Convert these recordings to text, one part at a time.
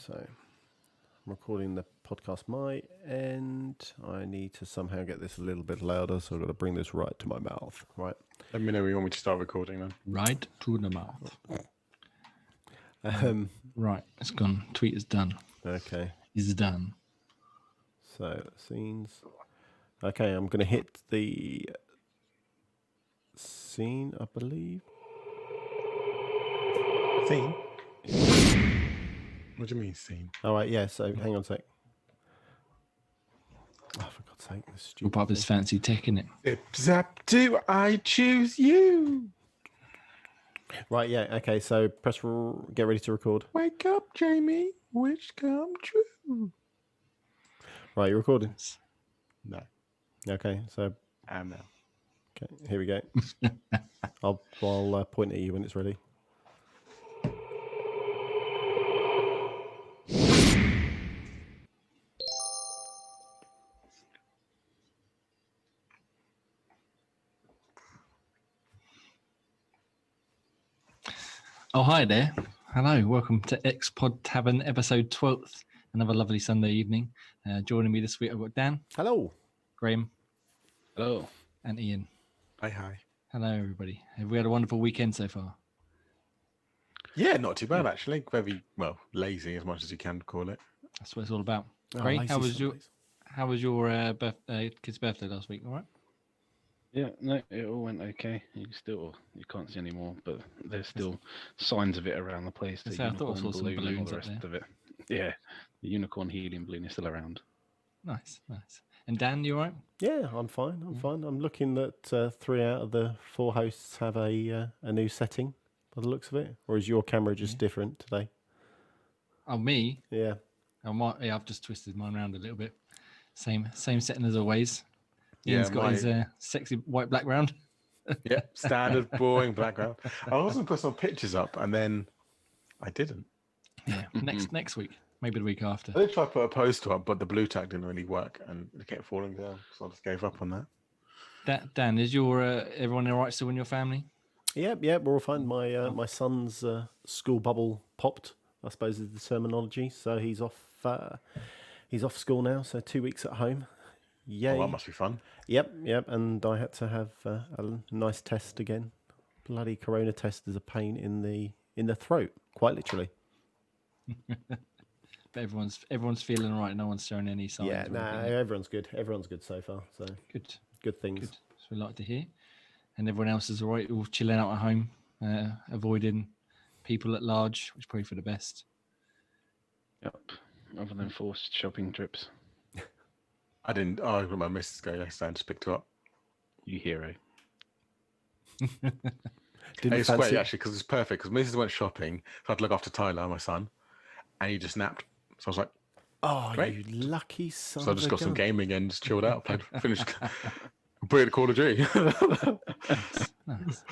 So I'm recording the podcast my end. I need to somehow get this a little bit louder, so I've got to bring this right to my mouth. Right. Let me know when you want me to start recording then. Right to the mouth. Right, it's gone. Tweet is done. Okay. Is done. So scenes. Okay, I'm going to hit the scene, I believe. Scene? What do you mean scene? All right, yeah. So hang on a sec. Oh, for God's sake, this You're stupid. part of this fancy tech, innit? Zip zap do I choose you? Right, yeah. Okay, so get ready to record. Wake up, Jamie. Wish come true. Right, you're recording. No. Okay, so I am now. okay, here we go. I'll point at you when it's ready. Oh, hi there. Hello, welcome to Xpod Tavern, episode 12th. Another lovely Sunday evening. Joining me this week, I've got Dan, Hello. Graham, Hello. and Ian. Hi. Hello, everybody. Have we had a wonderful weekend so far? Yeah, not too bad actually. Very lazy as much as you can call it. That's what it's all about. Oh, Ray, lazy how was your kid's birthday last week? All right. Yeah, no, it all went okay. You can't see anymore, but there's still signs of it around the place. I thought I saw some balloon and all balloons the up rest there. of it. Yeah, the unicorn helium balloon is still around. Nice. And Dan, you all right? Yeah, I'm fine. I'm looking that 3 out of the 4 hosts have a new setting by the looks of it. Or is your camera just different today? Oh, me? Yeah. I've just twisted mine around a little bit. Same setting as always. Yeah, Ian's got his sexy white background. Yeah, standard boring background. I was going to put some pictures up and then I didn't. Yeah, next week, maybe the week after. I did try to put a poster up, but the blue tag didn't really work and it kept falling down, so I just gave up on that. Dan, is your everyone all right still in your family? Yep, we're all fine. My son's school bubble popped, I suppose is the terminology. So he's off school now, so 2 weeks at home. Yay. Oh, that must be fun. Yep, and I had to have a nice test again. Bloody corona test is a pain in the throat, quite literally. But everyone's feeling all right. No one's showing any signs. Yeah, everyone's good. Everyone's good so far. So good things. Good. That's what we like to hear. And everyone else is all right, all chilling out at home, avoiding people at large, which is probably for the best. Yep. Other than forced shopping trips. I didn't. Oh, I got my missus go yesterday and just picked her up. You hero. It's great actually because it's perfect. Because Mrs. went shopping, so I had to look after Tyler, my son, and he just napped. So I was like, "Oh, great. You lucky son!" So I just got some gaming and just chilled out. Played, finished, played the Call of Duty. Nice.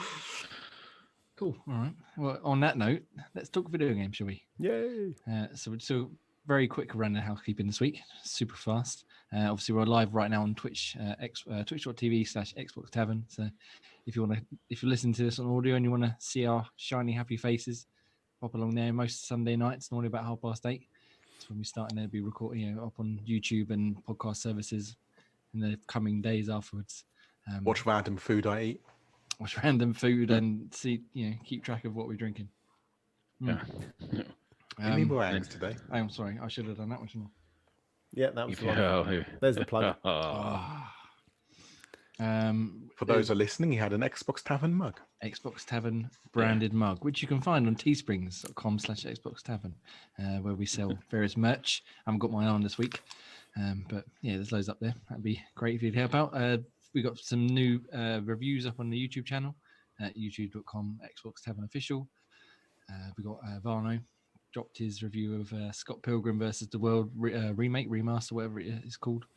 Cool. All right. Well, on that note, let's talk video games, shall we? Yay! So very quick run of housekeeping this week, super fast. Obviously, we're live right now on Twitch, twitch.tv/Xbox Tavern. So if you're listening to this on audio and you want to see our shiny, happy faces, pop along there. Most Sunday nights, normally about 8:30. That's when we start, and they'll be recording up on YouTube and podcast services in the coming days afterwards. Watch random food I eat. Watch random food and see, keep track of what we're drinking. Yeah. Any meringues today? I'm sorry, I should have done that one, shouldn't I? Yeah, that was the one. Yeah. There's the plug. For those who are listening, he had an Xbox Tavern mug. Xbox Tavern branded mug, which you can find on teesprings.com/Xbox Tavern, where we sell various merch. I haven't got mine on this week, but yeah, there's loads up there. That'd be great if you'd help out. We got some new reviews up on the YouTube channel at youtube.com/Xbox Tavern Official. We got Varno dropped his review of Scott Pilgrim versus the World remaster, whatever it is called.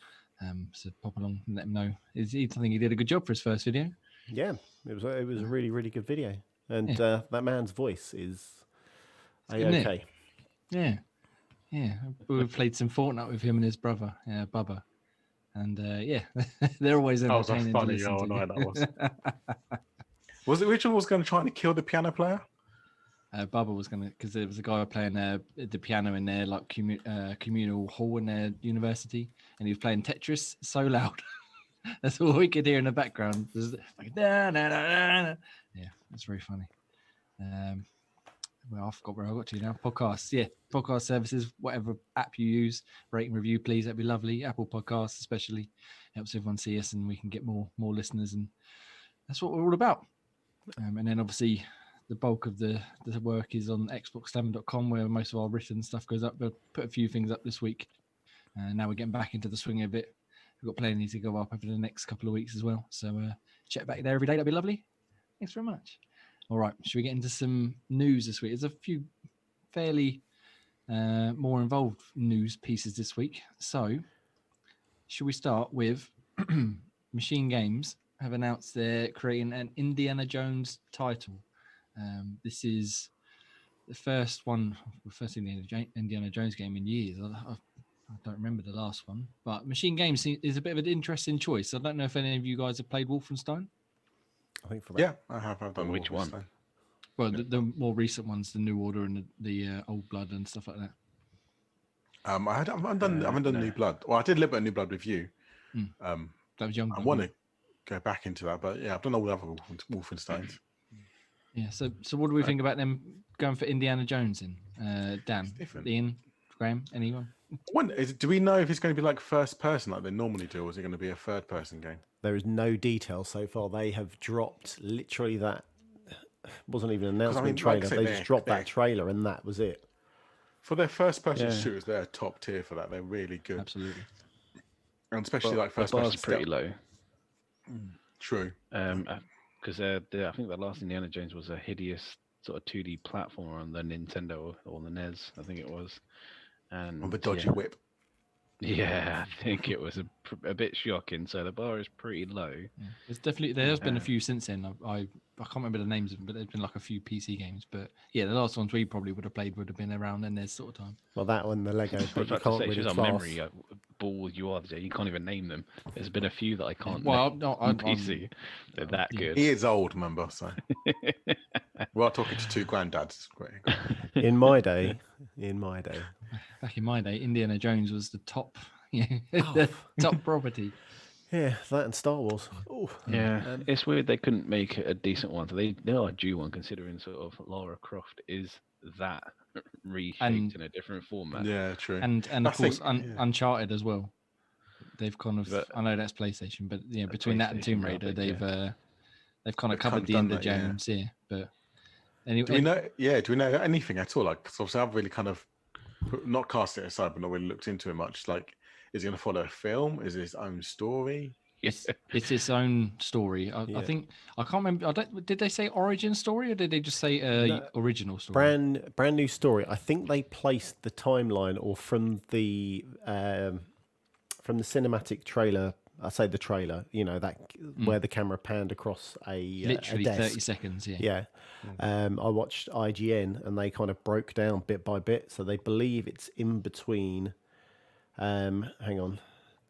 So pop along and let him know. I think he did a good job for his first video. Yeah, it was a really, really good video. And that man's voice is okay. Yeah. We played some Fortnite with him and his brother, Bubba. And they're always entertaining. That was funny. Oh, no, that was. Was it which one was going to try to kill the piano player? Bubba was gonna, because there was a guy playing the piano in their like communal hall in their university, and he was playing Tetris so loud. That's all we could hear in the background. Just like, da, da, da, da, da. Yeah, that's very funny. Well, I forgot where I got to now. Podcasts, yeah, podcast services, whatever app you use, rate and review, please. That'd be lovely. Apple Podcasts, especially, helps everyone see us, and we can get more listeners, and that's what we're all about. And then obviously, the bulk of the work is on xboxtavern.com, where most of our written stuff goes up. But put a few things up this week, and now we're getting back into the swing of it. We've got plenty to go up over the next couple of weeks as well. So check back there every day. That'd be lovely. Thanks very much. All right, should we get into some news this week? There's a few fairly more involved news pieces this week. So, should we start with Machine Games have announced they're creating an Indiana Jones title. This is the first Indiana Jones game in years. I don't remember the last one, but Machine Games is a bit of an interesting choice. I don't know if any of you guys have played Wolfenstein. I think for Yeah, I have. I've done Which one? Wolfenstein. Well, the more recent ones, the New Order and the Old Blood and stuff like that. I haven't done New Blood. Well, I did a little bit of New Blood with you. That was young. I want to go back into that, but yeah, I've done all the other Wolfensteins. Yeah. So what do we think about them going for Indiana Jones in? Dan, Ian, Graham, anyone? Do we know if it's going to be like first person like they normally do, or is it going to be a third person game? There is no detail so far. They have dropped literally that. Wasn't even an announcement trailer. They just dropped that trailer and that was it. For their first person shooters, they're top tier for that. They're really good. Absolutely. And especially like first the person. bar's pretty low. True. Because I think the last Indiana Jones was a hideous sort of 2D platformer on the Nintendo or the NES, I think it was. And On the dodgy whip. Yeah, I think it was a bit shocking. So the bar is pretty low. Yeah. There has been a few since then. I can't remember the names of them, but there's been like a few PC games. But yeah, the last ones we probably would have played would have been around then. There's sort of time. Well, that one, the Lego, but you can't really on class. memory ball you are. You can't even name them. There's been a few that I can't. Well, name no, on PC. They're that good. He is old, remember? So we are talking to two granddads. In my day, back in my day, Indiana Jones was the top, the top property. Yeah, that and Star Wars. Ooh. Yeah, it's weird they couldn't make a decent one. So they are due one, considering sort of Lara Croft is that reshaped in a different format. Yeah, true. And of course, Uncharted as well. They've kind of, I know that's PlayStation, but yeah, between that and Tomb Raider, they've kind of covered the Indiana Jones. Yeah, but anyway, do we know anything at all? Like, so I've really kind of not cast it aside, but not really looked into it much. Like, is it going to follow a film? Is it its own story? It's its own story. I think I can't remember. Did they say origin story or did they just say original story? Brand new story. I think they placed the timeline or from the cinematic trailer. I say the trailer. You know that where the camera panned across literally a desk. 30 seconds. Yeah. I watched IGN and they kind of broke down bit by bit. So they believe it's in between. Hang on.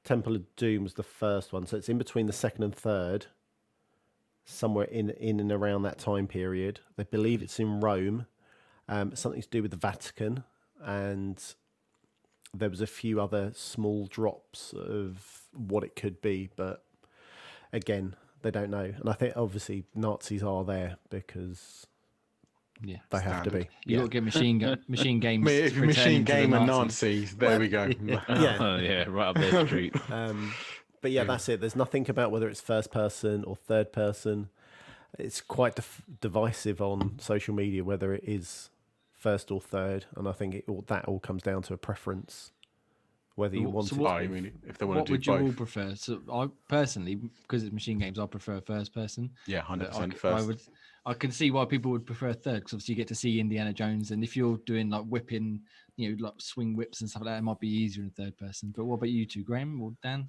Temple of Doom was the first one, so it's in between the second and third, somewhere in and around that time period. They believe it's in Rome, something to do with the Vatican, and there was a few other small drops of what it could be, but again, they don't know. And I think obviously Nazis are there because they have to be. You got to get machine games. If you machine game and Nazis, there we go. Yeah, right up their street. But yeah, that's it. There's nothing about whether it's first person or third person. It's quite divisive on social media whether it is first or third, and I think that all comes down to a preference. Whether you want if they want to do both. What would you all prefer? So I personally, because it's machine games, I prefer first person. Yeah, 100% first. I can see why people would prefer third, because obviously you get to see Indiana Jones, and if you're doing like whipping, like swing whips and stuff like that, it might be easier in third person. But what about you two, Graham or Dan?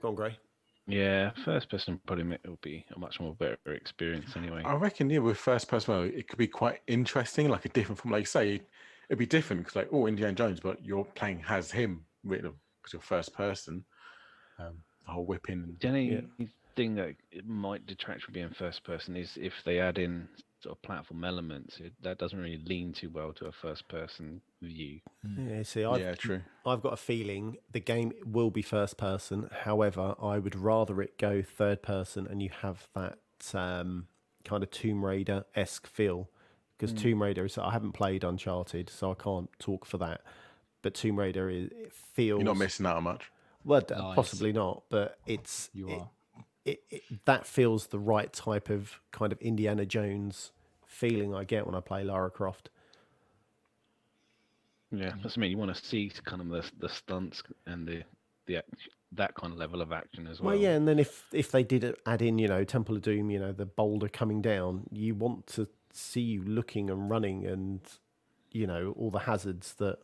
Go on, Gray. Yeah, first person probably will be a much more better experience anyway. I reckon, with first person, it could be quite interesting, like a different from, like you say, it'd be different because like, Indiana Jones, but you're playing as him, because you're first person. The whole whipping. The only thing that it might detract from being first person is if they add in sort of platform elements, that doesn't really lean too well to a first-person view. Yeah, see, true. I've got a feeling the game will be first person. However, I would rather it go third person and you have that kind of Tomb Raider-esque feel. Because Tomb Raider is, I haven't played Uncharted, so I can't talk for that. But Tomb Raider, it feels... You're not missing out on much. Well, Lies. possibly not, but You are. that feels the right type of kind of Indiana Jones feeling I get when I play Lara Croft. Yeah, that's I mean, you want to see kind of the stunts and that kind of level of action as well. Well, yeah, and then if they did add in, Temple of Doom, the boulder coming down, you want to see you looking and running and, all the hazards that,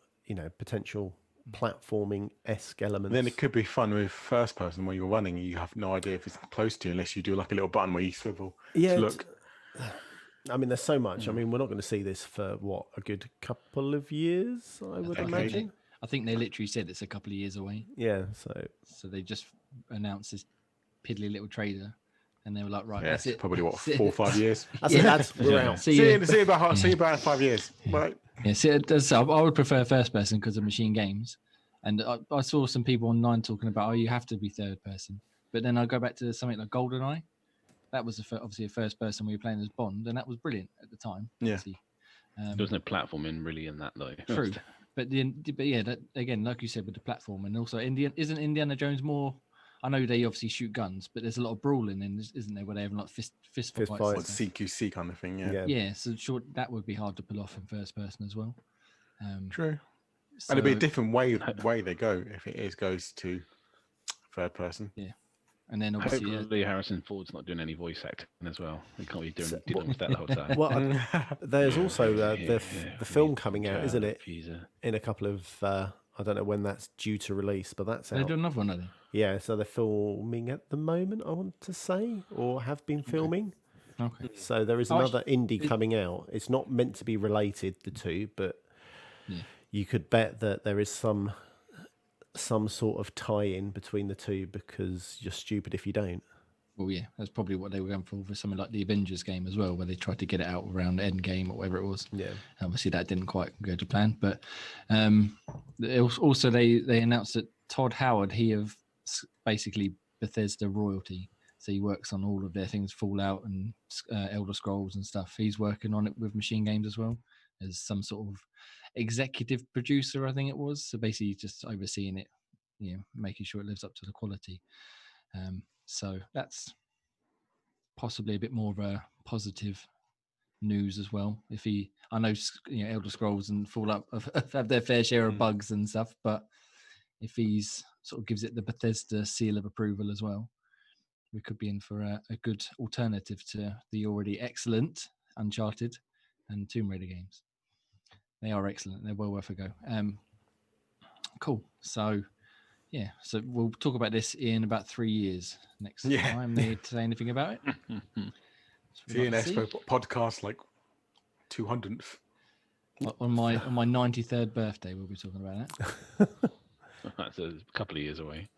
potential platforming-esque elements. Then it could be fun with first person where you're running. You have no idea if it's close to you unless you do like a little button where you swivel to look. I mean, there's so much. I mean, we're not going to see this for, a good couple of years, I would imagine. I think they literally said it's a couple of years away. Yeah, So they just announced this piddly little trailer, and they were like, right, Yeah, that's it's it. probably 4 or 5 years. that's it, lads. We're out. See you about 5 years. Right. Yeah, so I would prefer first person because of Machine Games. And I saw some people online talking about, you have to be third person. But then I go back to something like GoldenEye. That was obviously a first person we were playing as Bond, and that was brilliant at the time. Yeah. There was no platforming really in that, though. True. But yeah, that, again, like you said, with the platform, and also isn't Indiana Jones more... I know they obviously shoot guns, but there's a lot of brawling in, isn't there, where they have like fist fights. CQC kind of thing, yeah. Yeah, so sure, that would be hard to pull off in first person as well. True. So, And it'd be a different way they go if it goes to third person. Yeah. And then obviously... Hopefully Harrison Ford's not doing any voice acting as well. He can't be dealing with that the whole time. Well, there's also the film coming out, isn't it? In a couple of... I don't know when that's due to release, but that's out. They're doing another one, are they? Yeah, so they're filming at the moment, I want to say, or have been filming. Okay. So there is another indie coming out. It's not meant to be related, the two, but you could bet that there is some sort of tie-in between the two because you're stupid if you don't. Well, yeah, that's probably what they were going for something like the Avengers game as well, where they tried to get it out around Endgame or whatever it was. Yeah. Obviously, that didn't quite go to plan. But also, they announced that Todd Howard, he of basically Bethesda royalty. So he works on all of their things, Fallout and Elder Scrolls and stuff. He's working on it with Machine Games as well as some sort of executive producer, I think it was. So basically, just overseeing it, making sure it lives up to the quality. So that's possibly a bit more of a positive news as well. I know Elder Scrolls and Fallout have their fair share of bugs and stuff, but if he's sort of gives it the Bethesda seal of approval as well, we could be in for a good alternative to the already excellent Uncharted and Tomb Raider games. They are excellent. They're well worth a go. Cool. So we'll talk about this in about 3 years next time they say anything about it. See an Expo podcast like 200th. On my 93rd birthday, we'll be talking about that. That's a couple of years away.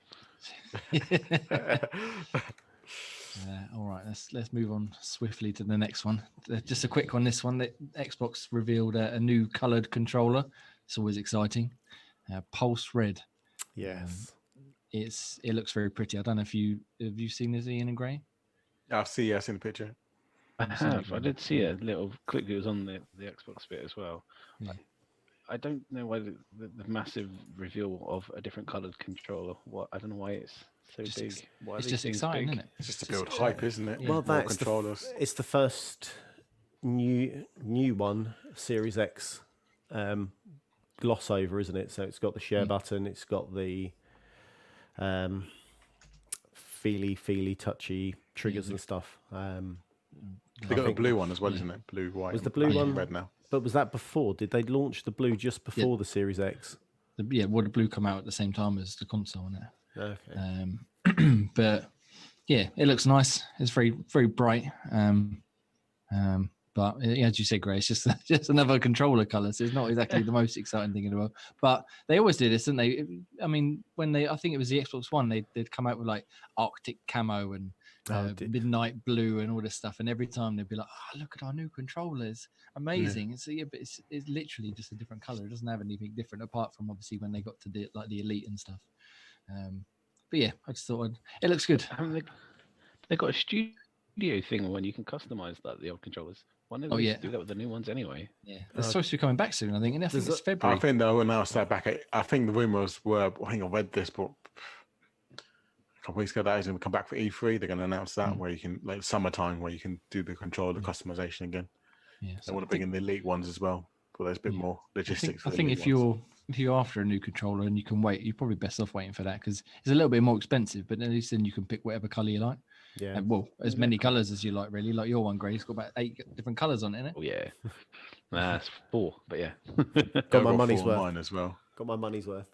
All right, let's move on swiftly to the next one. Just a quick one. This one, that Xbox revealed a new coloured controller. It's always exciting. Pulse Red. Yes. It looks very pretty. I don't know if have you seen this, Ian and Gray? I've seen the picture. I have. I did see a little clip. It was on the Xbox bit as well. Yeah. I don't know why the massive reveal of a different coloured controller. I don't know why it's so big. Why it's just exciting, isn't it? It's just to build hype, isn't it? Yeah. Well, More that's controllers. it's the first new one, Series X gloss over, isn't it? So it's got the share button, it's got the feely touchy triggers and stuff. They got a blue one as well, isn't it? Blue, white. Was the blue one red now? But was that before? Did they launch the blue just before the Series X? The blue come out at the same time as the console on it. Okay. But yeah, it looks nice. It's very, very bright. But as you said, Gray, it's just another controller color. So it's not exactly the most exciting thing in the world. But they always do this, didn't they? I mean, I think it was the Xbox One, they'd come out with like Arctic camo and midnight blue and all this stuff. And every time they'd be like, "Oh, look at our new controllers, amazing!" It's but it's literally just a different color. It doesn't have anything different apart from obviously when they got to the Elite and stuff. But yeah, I just thought it looks good. Haven't they got a studio thing when you can customize the old controllers? Why don't they do that with the new ones anyway? Yeah, they're supposed to be coming back soon. I think, and I think it's February. I think they'll announce that back. I think the rumors were. I think I read this, but a couple of weeks ago that is going to come back for E3. They're going to announce that where you can summertime where you can do the controller customization again. Yeah, they want to bring in the Elite ones as well, but there's a bit more logistics. I think if you're after a new controller and you can wait, you're probably best off waiting for that because it's a little bit more expensive, but at least then you can pick whatever color you like. Yeah. And, as many colors as you like, really. Like your one, Gray, it's got about 8 different colors on it, isn't it? Oh, yeah. That's 4, but yeah. Got my money's worth. Mine as well. Got my money's worth.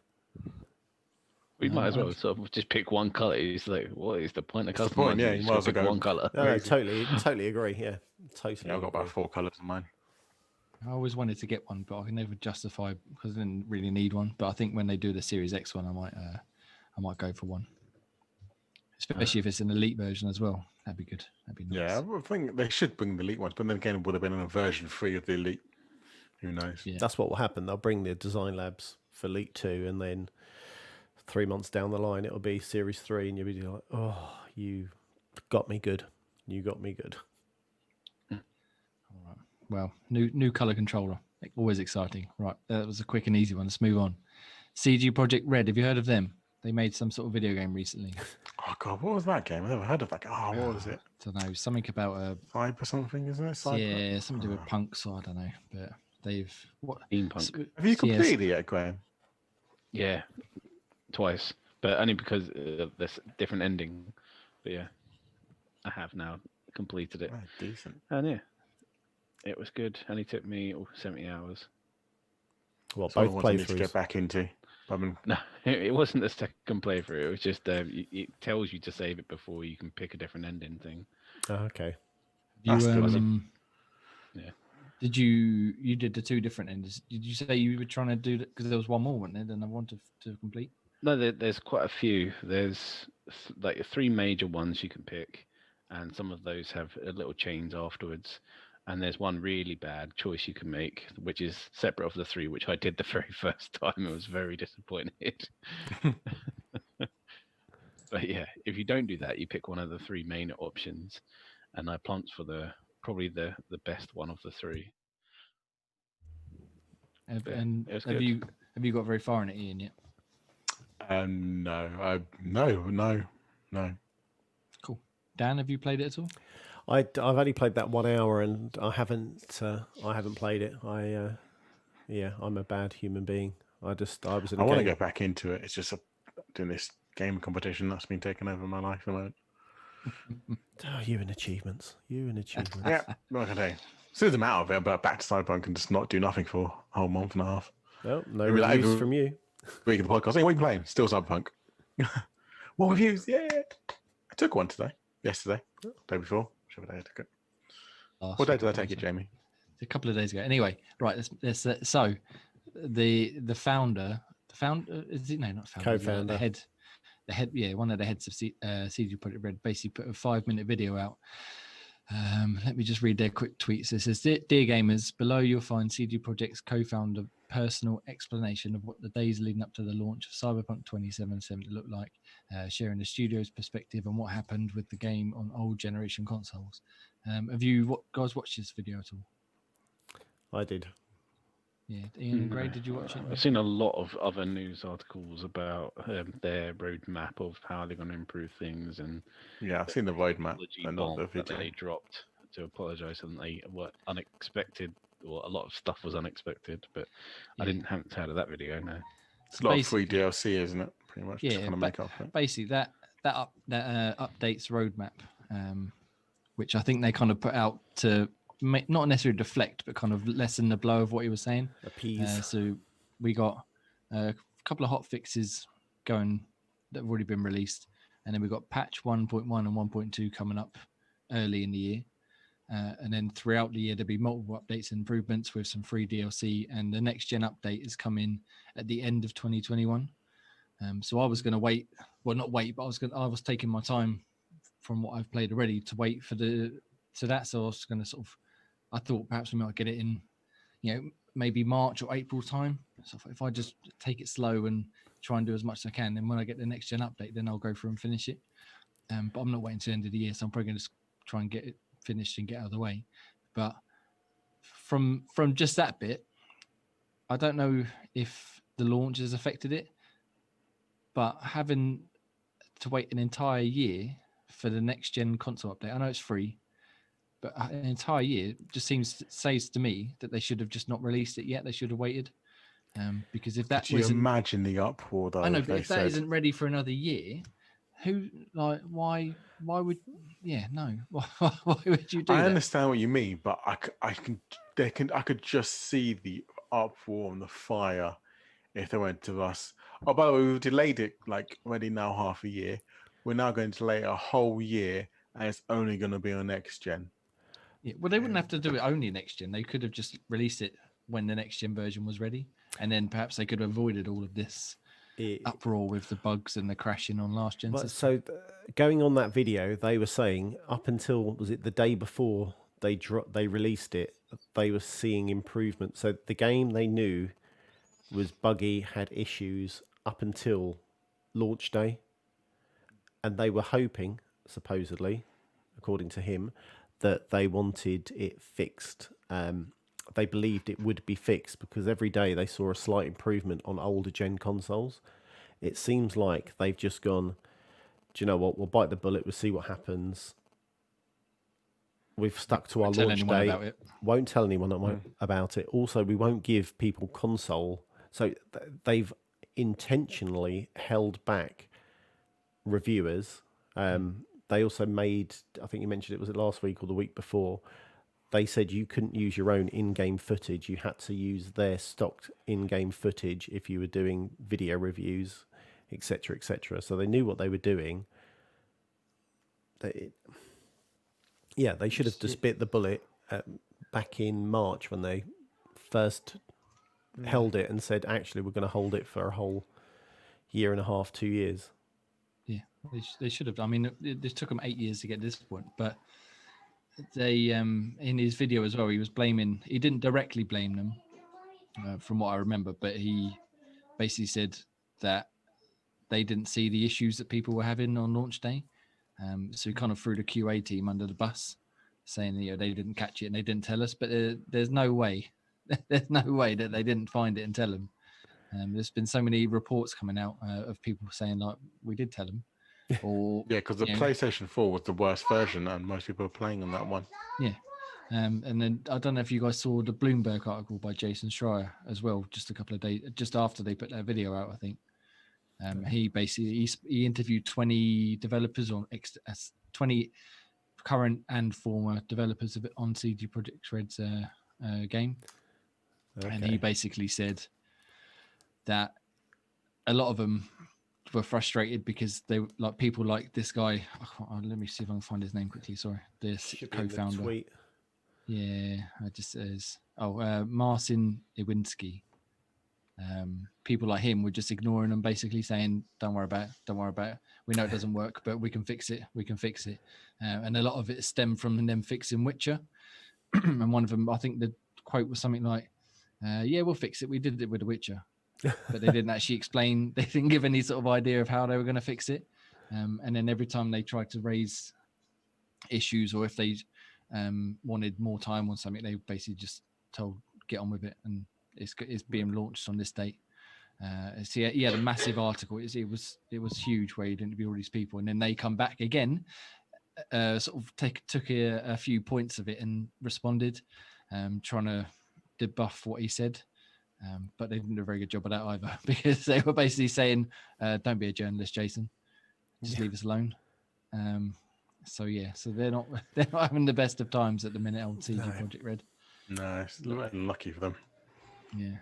We might as well sort of just pick one color. It's like, what is the point of customizing? Yeah, you might as well pick one color. No, totally agree. Yeah, totally. Yeah, I've got about 4 colors in mine. I always wanted to get one, but I can never justify because I didn't really need one. But I think when they do the Series X one, I might go for one. Especially if it's an Elite version as well. That'd be good. That'd be nice. Yeah, I think they should bring the Elite ones, but then again, it would have been in a version 3 of the Elite. Who knows? Yeah. That's what will happen. They'll bring the design labs for Elite 2, and then 3 months down the line, it'll be Series 3, and you'll be like, oh, you got me good. You got me good. All right. Well, new color controller. Always exciting. Right. That was a quick and easy one. Let's move on. CG Project Red. Have you heard of them? They made some sort of video game recently. Oh God, what was that game? I've never heard of that game. Oh, what was it? I don't know. Something about a Cyber something, isn't it? Cyber? Yeah, something to do with punk. So I don't know. But they've steampunk. Have you completed it yet, Graham? Yeah, twice, but only because of this different ending. But yeah, I have now completed it. Oh, decent. And yeah, it was good. Only took me 70 hours. Well, both playthroughs. To get back into. No, it wasn't the second playthrough. It was just it tells you to save it before you can pick a different ending thing. Oh, okay. Yeah. Did you did the 2 different endings? Did you say you were trying to do that because there was one more, wasn't there? And I wanted to complete. No, there's quite a few. There's like 3 major ones you can pick, and some of those have little chains afterwards. And there's one really bad choice you can make, which is separate of the 3, which I did the very first time. I was very disappointed. But yeah, if you don't do that, you pick one of the 3 main options, and I plumped for probably the best one of the 3. And have you got very far in it, Ian, yet? No. Cool. Dan, have you played it at all? I've only played that 1 hour, and I haven't played it. I'm a bad human being. I want to go back into it. It's just doing this game competition that's been taking over my life at the moment. Oh, you and achievements. Yeah, like I say, as soon as I'm out of it, but back to Cyberpunk and just not do nothing for a whole month and a half. Well, no reviews from you. Week of the podcast. Hey, what are you playing? Still Cyberpunk. What reviews? Yeah, I took one yesterday, day before. Whichever day I took it. What day did I take it, Jamie? A couple of days ago. Anyway, right. So the founder is it? No, not founder. Co-founder. The head. Yeah, one of the heads of CG Project Red basically put a 5-minute video out. Let me just read their quick tweets. It says, "Dear gamers, below you'll find CG Projekt's co-founder personal explanation of what the days leading up to the launch of Cyberpunk 2077 looked like, sharing the studio's perspective on what happened with the game on old generation consoles." Have you guys watched this video at all? I did. Yeah, Ian and Gray, did you watch it? I've seen a lot of other news articles about their roadmap of how they're going to improve things, and yeah, I've seen the roadmap and not the video. That they dropped to apologise, and they were unexpected, or a lot of stuff was unexpected, but I haven't heard of that video. No, it's a lot of free DLC, isn't it? Pretty much, yeah. Just kind of make up for it. Basically, that updates roadmap, which I think they kind of put out to not necessarily deflect, but kind of lessen the blow of what he was saying. Appease. So we got a couple of hot fixes going that have already been released, and then we've got patch 1.1 and 1.2 coming up early in the year. And then throughout the year, there'll be multiple updates and improvements with some free DLC, and the next gen update is coming at the end of 2021. So I was going to wait. Well, not wait, but I was taking my time from what I've played already to wait for that. So I was going to sort of, I thought perhaps we might get it in, maybe March or April time. So if I just take it slow and try and do as much as I can, then when I get the next gen update, then I'll go through and finish it. But I'm not waiting to the end of the year, so I'm probably going to try and get it finished and get out of the way. But from just that bit, I don't know if the launch has affected it, but having to wait an entire year for the next gen console update, I know it's free, but an entire year just says to me that they should have just not released it yet. They should have waited, because if that Could you imagine the uproar though? I know, but if that isn't ready for another year, why would why would you do that? I understand what you mean, but I could just see the uproar and the fire if they went to us. Oh, by the way, we've delayed it like already now half a year. We're now going to delay it a whole year, and it's only going to be on next gen. Yeah, well, they wouldn't have to do it only next gen. They could have just released it when the next gen version was ready, and then perhaps they could have avoided all of this uproar with the bugs and the crashing on last gen. So going on that video, they were saying up until, was it the day before they released it, they were seeing improvement. So the game they knew was buggy, had issues up until launch day, and they were hoping, supposedly, according to him, that they wanted it fixed. They believed it would be fixed because every day they saw a slight improvement on older gen consoles. It seems like they've just gone, do you know what, we'll bite the bullet, we'll see what happens. We've stuck to our launch date. Won't tell anyone about it. Also, we won't give people console. So they've intentionally held back reviewers. They also made, I think you mentioned it, was it last week or the week before? They said you couldn't use your own in-game footage. You had to use their stocked in-game footage if you were doing video reviews, etc., etc. So they knew what they were doing. They should have just bit the bullet back in March when they first held it and said, actually, we're going to hold it for a whole year and a half, 2 years. Yeah, they should have. I mean, it took them 8 years to get to this point, but they, in his video as well, he didn't directly blame them, from what I remember, but he basically said that they didn't see the issues that people were having on launch day. So he kind of threw the QA team under the bus, saying they didn't catch it and they didn't tell us. But there's no way that they didn't find it and tell them. There's been so many reports coming out of people saying like, we did tell them. Or because the PlayStation 4 was the worst version, and most people are playing on that one. Yeah. And then I don't know if you guys saw the Bloomberg article by Jason Schreier as well, just a couple of days just after they put that video out, I think. He basically he interviewed 20 developers on 20 current and former developers of it on CD Projekt Red's game, and he basically said that a lot of them were frustrated because they like people like this guy. Let me see if I can find his name quickly. Sorry, this co-founder. Yeah, it just says Marcin Iwinski. People like him were just ignoring them, basically saying, don't worry about it. We know it doesn't work, but we can fix it. And a lot of it stemmed from them fixing Witcher. And one of them, I think the quote was something like, we'll fix it. We did it with The Witcher. But they didn't actually explain. They didn't give any sort of idea of how they were going to fix it. And then every time they tried to raise issues, or if they wanted more time on something, they basically just told, get on with it. And it's being launched on this date. So he had a massive article. It was huge, where he'd interview all these people, and then they come back again, sort of took a few points of it and responded, trying to debuff what he said. But they didn't do a very good job of that either, because they were basically saying, "Don't be a journalist, Jason. Just leave us alone." So they're not having the best of times at the minute on CD Projekt Red. No, it's lucky for them. Yeah,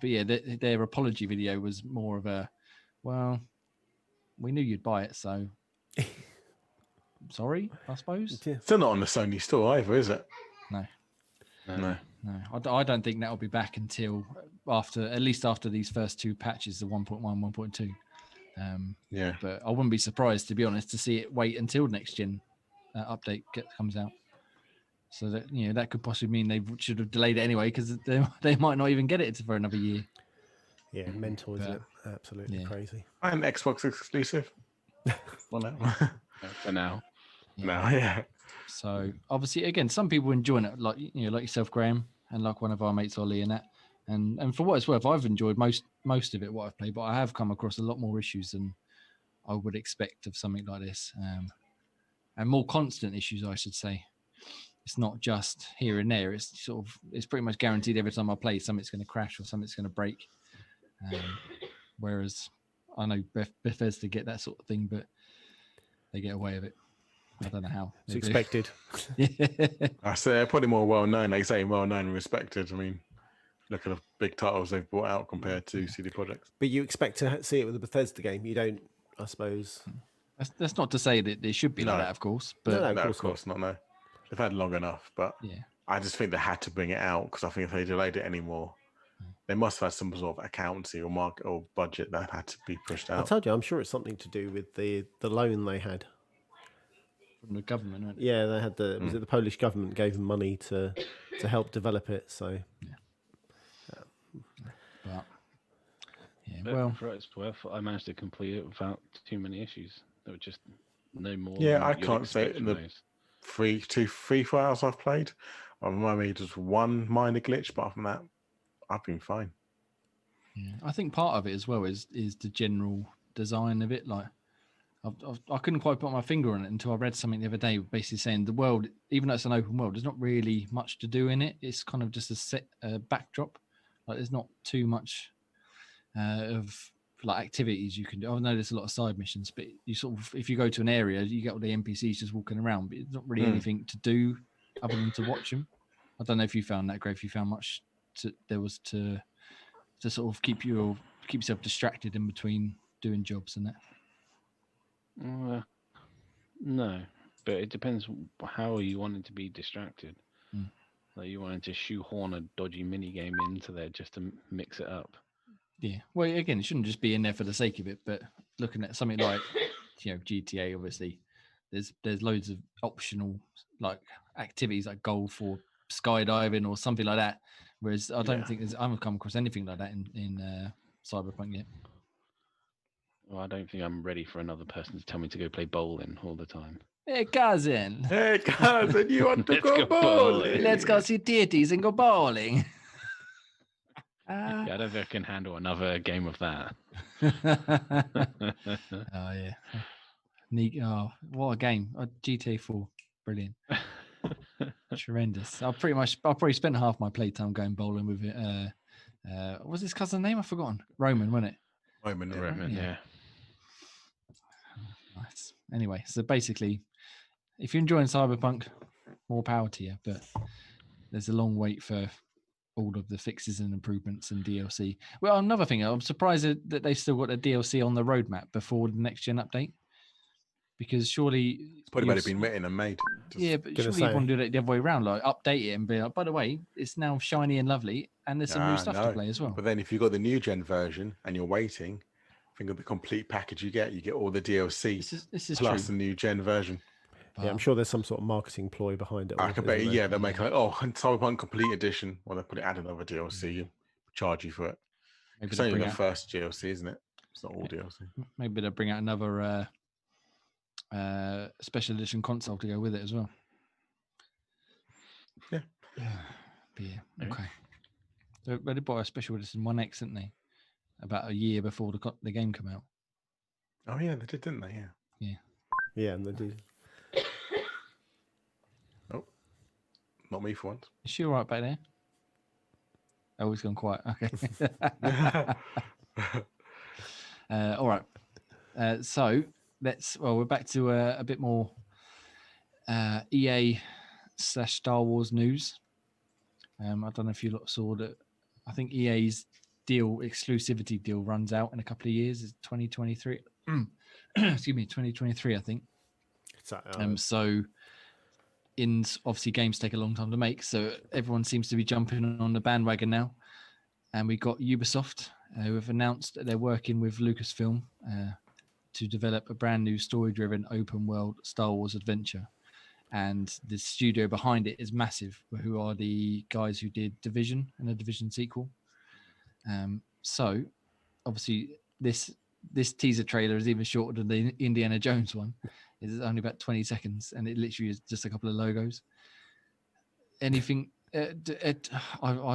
but their apology video was more of a, well, we knew you'd buy it, so sorry, I suppose. Still not on the Sony store either, is it? No. No. I don't think that'll be back until at least after these first two patches, the 1.1, 1.2. Yeah. But I wouldn't be surprised, to be honest, to see it wait until next gen update comes out. So that that could possibly mean they should have delayed it anyway, because they might not even get it for another year. Yeah, mental, isn't it? But, Absolutely crazy. And Xbox exclusive. For now. For now. No, yeah. So obviously, again, some people enjoying it, like like yourself, Graham, and like one of our mates, Ollie, and that. And for what it's worth, I've enjoyed most of it, what I've played, but I have come across a lot more issues than I would expect of something like this, and more constant issues, I should say. It's not just here and there. It's pretty much guaranteed every time I play, something's going to crash or something's going to break. Whereas I know Bethesda get that sort of thing, but they get away with it. I don't know how. It's expected. I say they're probably more well known. They say well known and respected. I mean, look at the big titles they've brought out compared to CD Projekt. But you expect to see it with a Bethesda game. You don't, I suppose. That's not to say that it should be like that, of course. But No, of course not. No, they've had long enough. But I just think they had to bring it out, because I think if they delayed it anymore, they must have had some sort of accountancy or market or budget that had to be pushed out. I told you, I'm sure it's something to do with the loan they had from the government, right? Yeah, they had was it the Polish government gave them money to help develop it? So But well, for what it's worth, I managed to complete it without too many issues. There were just no more. Yeah, I can't say in the 3-4 hours I've played, I made just one minor glitch, but other than that, I've been fine. Yeah, I think part of it as well is the general design of it. Like, I couldn't quite put my finger on it until I read something the other day, basically saying the world, even though it's an open world, there's not really much to do in it. It's kind of just a set backdrop. Like, there's not too much of like activities you can do. I know there's a lot of side missions, but you sort of, if you go to an area, you get all the NPCs just walking around, but it's not really anything to do other than to watch them. I don't know if you found that, Greg, if you found much there was to sort of keep yourself distracted in between doing jobs and that. No, but it depends how you wanted to be distracted. Like, you wanted to shoehorn a dodgy mini game into there just to mix it up. Yeah. Well, again, it shouldn't just be in there for the sake of it, but looking at something like GTA, obviously, there's loads of optional like activities like golf or skydiving or something like that. Whereas I don't think I haven't come across anything like that in Cyberpunk yet. Well, I don't think I'm ready for another person to tell me to go play bowling all the time. Hey, cousin. Hey, cousin, you want to go bowling? Let's go see deities and go bowling. Yeah, I don't think I can handle another game of that. Oh, yeah. Oh, what a game. GTA 4. Brilliant. Tremendous. I'll probably spent half my playtime going bowling with it. What was his cousin's name? I've forgotten. Roman, wasn't it? Roman, yeah. Nice. Anyway, so basically, if you're enjoying Cyberpunk, more power to you. But there's a long wait for all of the fixes and improvements and DLC. Well, another thing, I'm surprised that they've still got a DLC on the roadmap before the next gen update. Because surely it's probably already been written and made. But surely you want to do it the other way around, like update it and be like, by the way, it's now shiny and lovely, and there's some new stuff to play as well. But then if you've got the new gen version and you're waiting, think of the complete package you get. You get all the DLC this is plus true. the new gen version. Yeah, I'm sure there's some sort of marketing ploy behind it. I can bet. Yeah, they'll make like, Cyberpunk Complete Edition. Well, they'll put it add another DLC and charge you for it. Maybe it's only the first DLC, isn't it? It's not all DLC. Maybe they'll bring out another special edition console to go with it as well. Yeah. But yeah, okay. So they bought a special edition 1X, didn't they? About a year before the game came out. Oh yeah, they did, didn't they? Yeah. Yeah, and they did. Oh, not me for once. Is she all right back there? Oh, he's gone quiet. Okay. All right. So we're back to a bit more EA/Star Wars news. I don't know if you lot saw that. I think EA's exclusivity deal runs out in a couple of years. It's 2023. Excuse me, 2023, I think. So obviously games take a long time to make, so everyone seems to be jumping on the bandwagon now. And we got Ubisoft who have announced that they're working with Lucasfilm to develop a brand new story-driven open-world Star Wars adventure. And the studio behind it is massive, who are the guys who did Division and the Division sequel. So, obviously, this teaser trailer is even shorter than the Indiana Jones one. It's only about 20 seconds, and it literally is just a couple of logos. Anything... I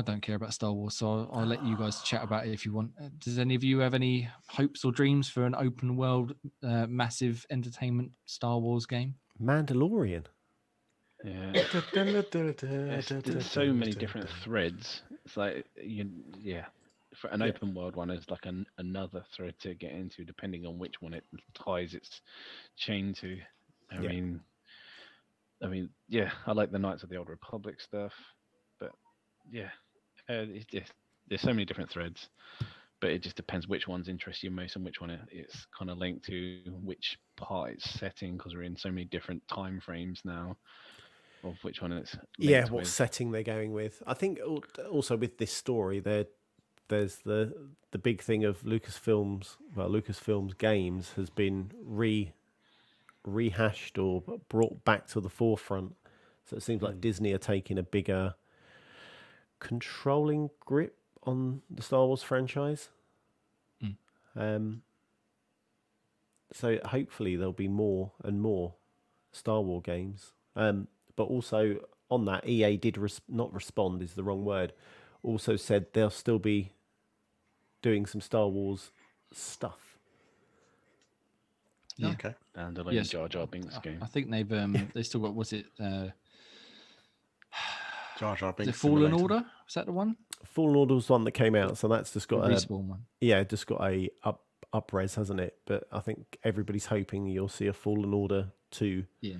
don't care about Star Wars, so I'll let you guys chat about it if you want. Does any of you have any hopes or dreams for an open world, massive entertainment Star Wars game? Mandalorian. Yeah. There's so many different threads. It's like for an open world one, it's like another thread to get into, depending on which one it ties its chain to. I mean, yeah, I like the Knights of the Old Republic stuff, but yeah, there's so many different threads, but it just depends which ones interest you most and which one it's kind of linked to which part it's setting, because we're in so many different time frames now of which one it's linked What with. setting they're going with. I think also with this story, there's the big thing of Lucasfilm's games has been rehashed or brought back to the forefront. So it seems like Disney are taking a bigger controlling grip on the Star Wars franchise. So hopefully there'll be more and more Star Wars games. But also on that, EA did not respond is the wrong word. Also said they'll still be doing some Star Wars stuff. Yeah. Okay. And the Jar Jar Binks game. I think they still got, was it Jar Jar Binks the Fallen Simulator. Order? Was that the one? Fallen Order was one that came out, so that's just got The Respawn one. Yeah, just got a up-res, hasn't it? But I think everybody's hoping you'll see a Fallen Order 2. Yeah.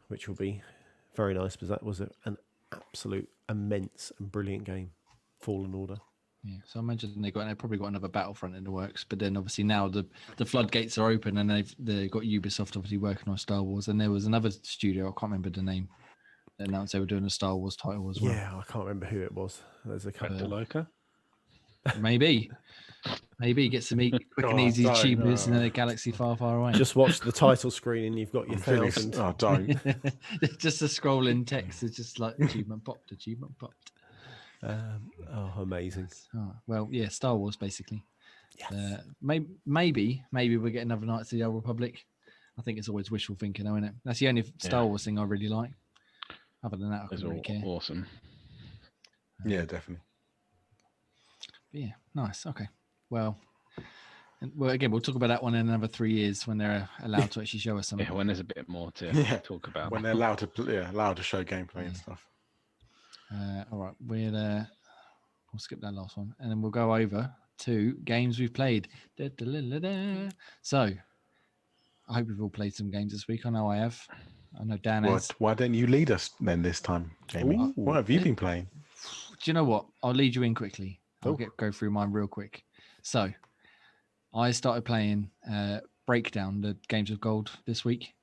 Which will be very nice, because that was an absolute they and brilliant game, Fallen Order. Yeah, so I imagine they've probably got another Battlefront in the works, but then obviously now the floodgates are open, and they've got Ubisoft obviously working on Star Wars, and there was another studio, I can't remember the name, that announced they were doing a Star Wars title as well. Yeah, I can't remember who it was. There's a couple. Maybe get some quick and easy cheapers in a galaxy far, far away. Just watch the title screen and you've got your 1,000. Oh, don't. Just a scrolling text. It's just like achievement popped. Amazing. Oh, well, yeah, Star Wars basically. Yes. Maybe we'll get another Knights of the Old Republic. I think it's always wishful thinking, though, isn't it? That's the only Star Wars thing I really like. Other than that, I don't really care. Awesome. Yeah, definitely. But yeah, nice. Okay. Well, again, we'll talk about that one in another 3 years when they're allowed to actually show us something. Yeah, when there's a bit more to talk about. When they're allowed to show gameplay and stuff. All right, we'll skip that last one, and then we'll go over to games we've played. So, I hope you've all played some games this week. I know I have. I know Dan has. Why don't you lead us then this time, Jamie? Ooh. What have you been playing? Do you know what? I'll lead you in quickly. I'll go through mine real quick. So, I started playing Breakdown, the Games of Gold, this week.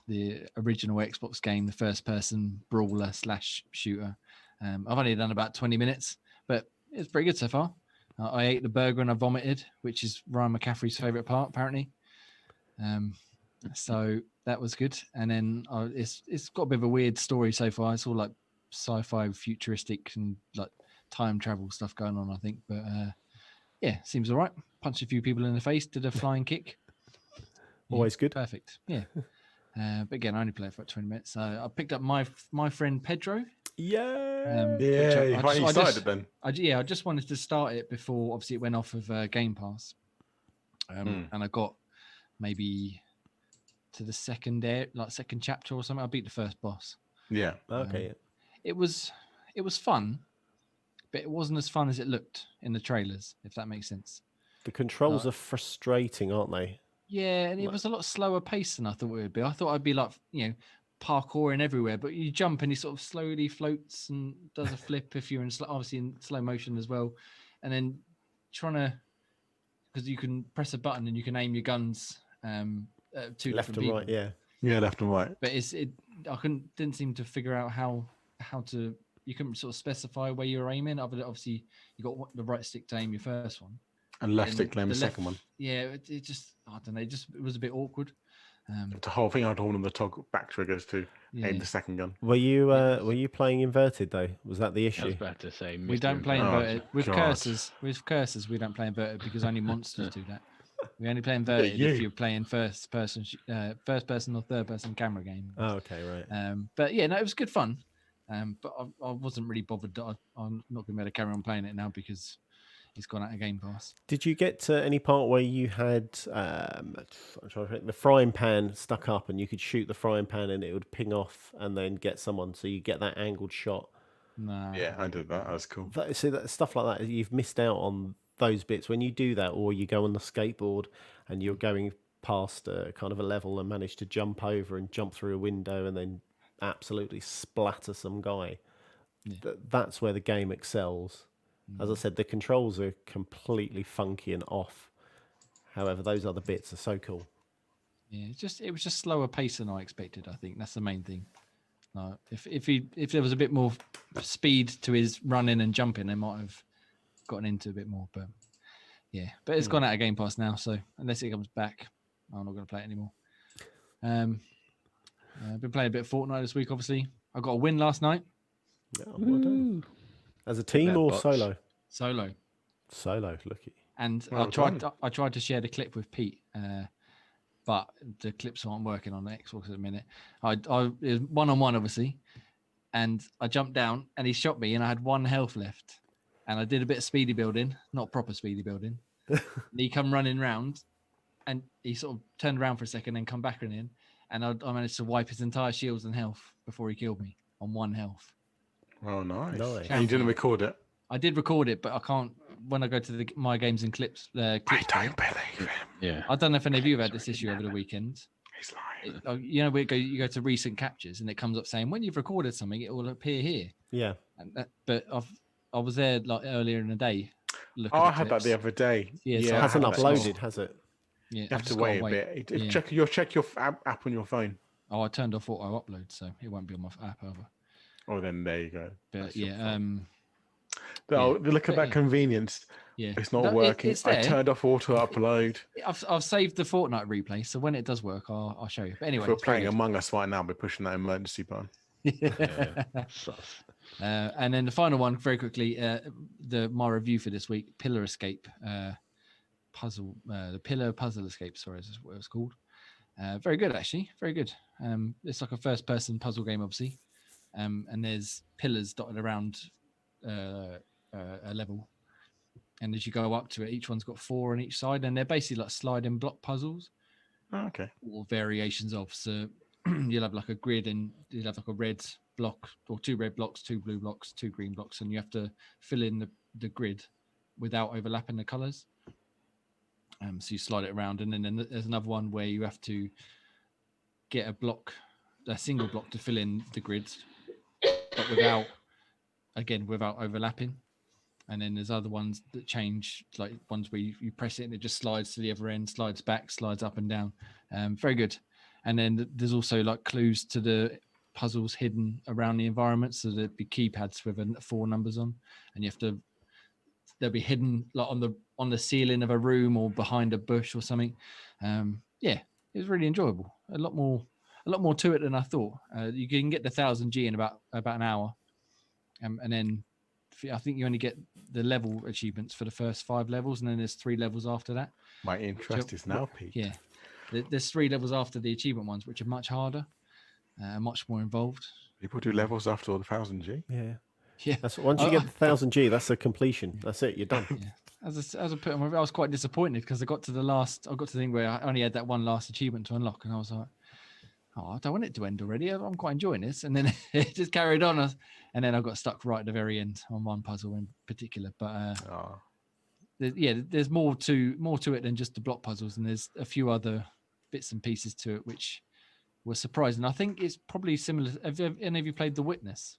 The original Xbox game, the first-person brawler / shooter. I've only done about 20 minutes, but it's pretty good so far. I ate the burger and I vomited, which is Ryan McCaffrey's favourite part, apparently. So that was good. And then it's got a bit of a weird story so far. It's all like sci-fi, futuristic, and like time travel stuff going on, I think. But yeah, seems all right. Punched a few people in the face, did a flying kick. Always good. Perfect. Yeah. But again, I only played for about 20 minutes. So I picked up my friend Pedro. Yeah. You started it then. I just wanted to start it before, obviously, it went off of Game Pass. And I got maybe to the second chapter or something. I beat the first boss. Yeah. Okay. It was fun, but it wasn't as fun as it looked in the trailers, if that makes sense. The controls are frustrating, aren't they? Yeah, and it was a lot slower pace than I thought it would be. I thought I'd be like, parkouring everywhere, but you jump and he sort of slowly floats and does a flip if you're obviously in slow motion as well. And then because you can press a button and you can aim your guns to Left and people. right, yeah. Yeah, left and right. But I didn't seem to figure out how to. You couldn't sort of specify where you were aiming. Other than obviously you got the right stick to aim your first one. And left And stick claim the left- second one. Yeah, it just I don't know. It was a bit awkward. The whole thing had all of the toggle back triggers to Yeah. aim the second gun. Were you playing inverted though? Was that the I was issue? about to say We Mr. don't play Inverted. inverted with God. cursors. With cursors, we don't play inverted because only monsters do that. We only play inverted if you. you're playing first person or third person camera game. Oh, okay, right. But yeah, no, it was good fun. But I wasn't really bothered. I'm not going to be able to carry on playing it now because it's gone out of Game Pass. Did you get to any part where you had I'm trying to think, the frying pan stuck up and you could shoot the frying pan and it would ping off and then get someone, so you get that angled shot? No. Yeah, I did that. That was cool. See, that stuff like that, you've missed out on those bits when you do that, or you go on the skateboard and you're going past a kind of a level and manage to jump over and jump through a window and then absolutely splatter some guy. Yeah. That's where the game excels. As I said, the controls are completely funky and off. However, those other bits are so cool. Yeah, it was just slower pace than I expected. I think that's the main thing. If there was a bit more speed to his running and jumping, they might have gotten into a bit more. But yeah, but it's gone out of Game Pass now, so unless it comes back, I'm not going to play it anymore. I've been playing a bit of Fortnite this week. Obviously, I got a win last night. Yeah, well done. As a team That or box. solo? Solo. Solo, lucky. And Well I tried to share the clip with Pete, but the clips aren't working on the Xbox at the minute. It was 1-on-1 obviously, and I jumped down and he shot me and I had 1 health left, and I did a bit of speedy building, not proper speedy building. And he come running round, and he sort of turned around for a second and come back in, and I managed to wipe his entire shields and health before he killed me on 1 health. Oh, nice. Nice. And you didn't record it? I did record it, but I can't. When I go to the My Games and Clips, I clips page, don't believe him. Yeah. I don't know if any of you have had this issue over the weekend. He's lying. You know, you go to recent captures and it comes up saying when you've recorded something, it will appear here. Yeah. And but I was there like earlier in the day. Oh, I had that the other day. Yeah, so It I hasn't haven't uploaded, has it? Yeah, You have to wait a bit. Yeah. Check your app on your phone. Oh, I turned off auto upload, so it won't be on my app over. Oh, then there you go. But That's your yeah, fault. Look at But that yeah. convenience. yeah, It's not No, working. it's I there. turned off auto upload. I've saved the Fortnite replay, so when it does work, I'll show you. But anyway, If we're it's very playing good. Among Us right now, we're pushing that emergency button. Sus. And then the final one, very quickly, my review for this week, Pillar Escape puzzle, the Pillar Puzzle Escape. Sorry, is what it was called. Very good, actually, very good. It's like a first-person puzzle game, obviously, and there's pillars dotted around a level, and as you go up to it, each one's got 4 on each side, and they're basically like sliding block puzzles. Oh, okay. Or variations of. So you'll have like a grid, and you'll have like a red block or 2 red blocks, 2 blue blocks, 2 green blocks, and you have to fill in the grid without overlapping the colors. So you slide it around, and then there's another one where you have to get a single block to fill in the grids, but without overlapping. And then there's other ones that change, like ones where you press it and it just slides to the other end, slides back, slides up and down. Very good. And then there's also like clues to the puzzles hidden around the environment. So there'd be keypads with 4 numbers on, and they'll be hidden like on the ceiling of a room or behind a bush or something. Yeah, it was really enjoyable. A lot more to it than I thought. You can get the 1000G in about an hour, and then I think you only get the level achievements for the first 5 levels, and then there's 3 levels after that. My interest is now peaked. Yeah, there's 3 levels after the achievement ones, which are much harder, much more involved. People do levels after all the 1000G. Yeah. Yeah, That's once you get the 1000G, that's a completion. That's it. You're done. yeah. As I put on my, I was quite disappointed because I got to the thing where I only had that one last achievement to unlock, and I was like, oh, I don't want it to end already. I'm quite enjoying this. And then it just carried on. And then I got stuck right at the very end on one puzzle in particular. But there's more to it than just the block puzzles. And there's a few other bits and pieces to it, which were surprising. I think it's probably similar. Have any of you played The Witness?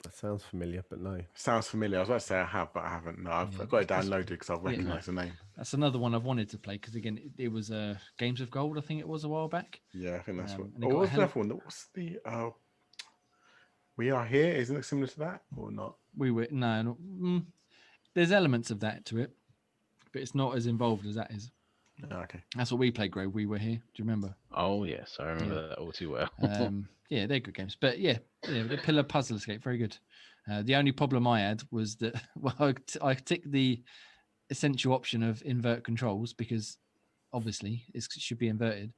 That sounds familiar, but no. Sounds familiar. I was about to say I have, but I haven't. No, I've got it downloaded because I recognise the name. That's another one I've wanted to play because, again, it was Games of Gold, I think it was a while back. Yeah, I think that's what. and it Oh, got what's a the other one? What's the? We Are Here. Isn't it similar to that or not? We were no, there's elements of that to it. but it's not as involved as that is. Oh, okay. That's what we played, Grove. We were here. Do you remember? Oh yes, I remember that all too well. Yeah, they're good games. But yeah, the Pillar Puzzle Escape, very good. The only problem I had was that I ticked the essential option of invert controls because obviously it should be inverted.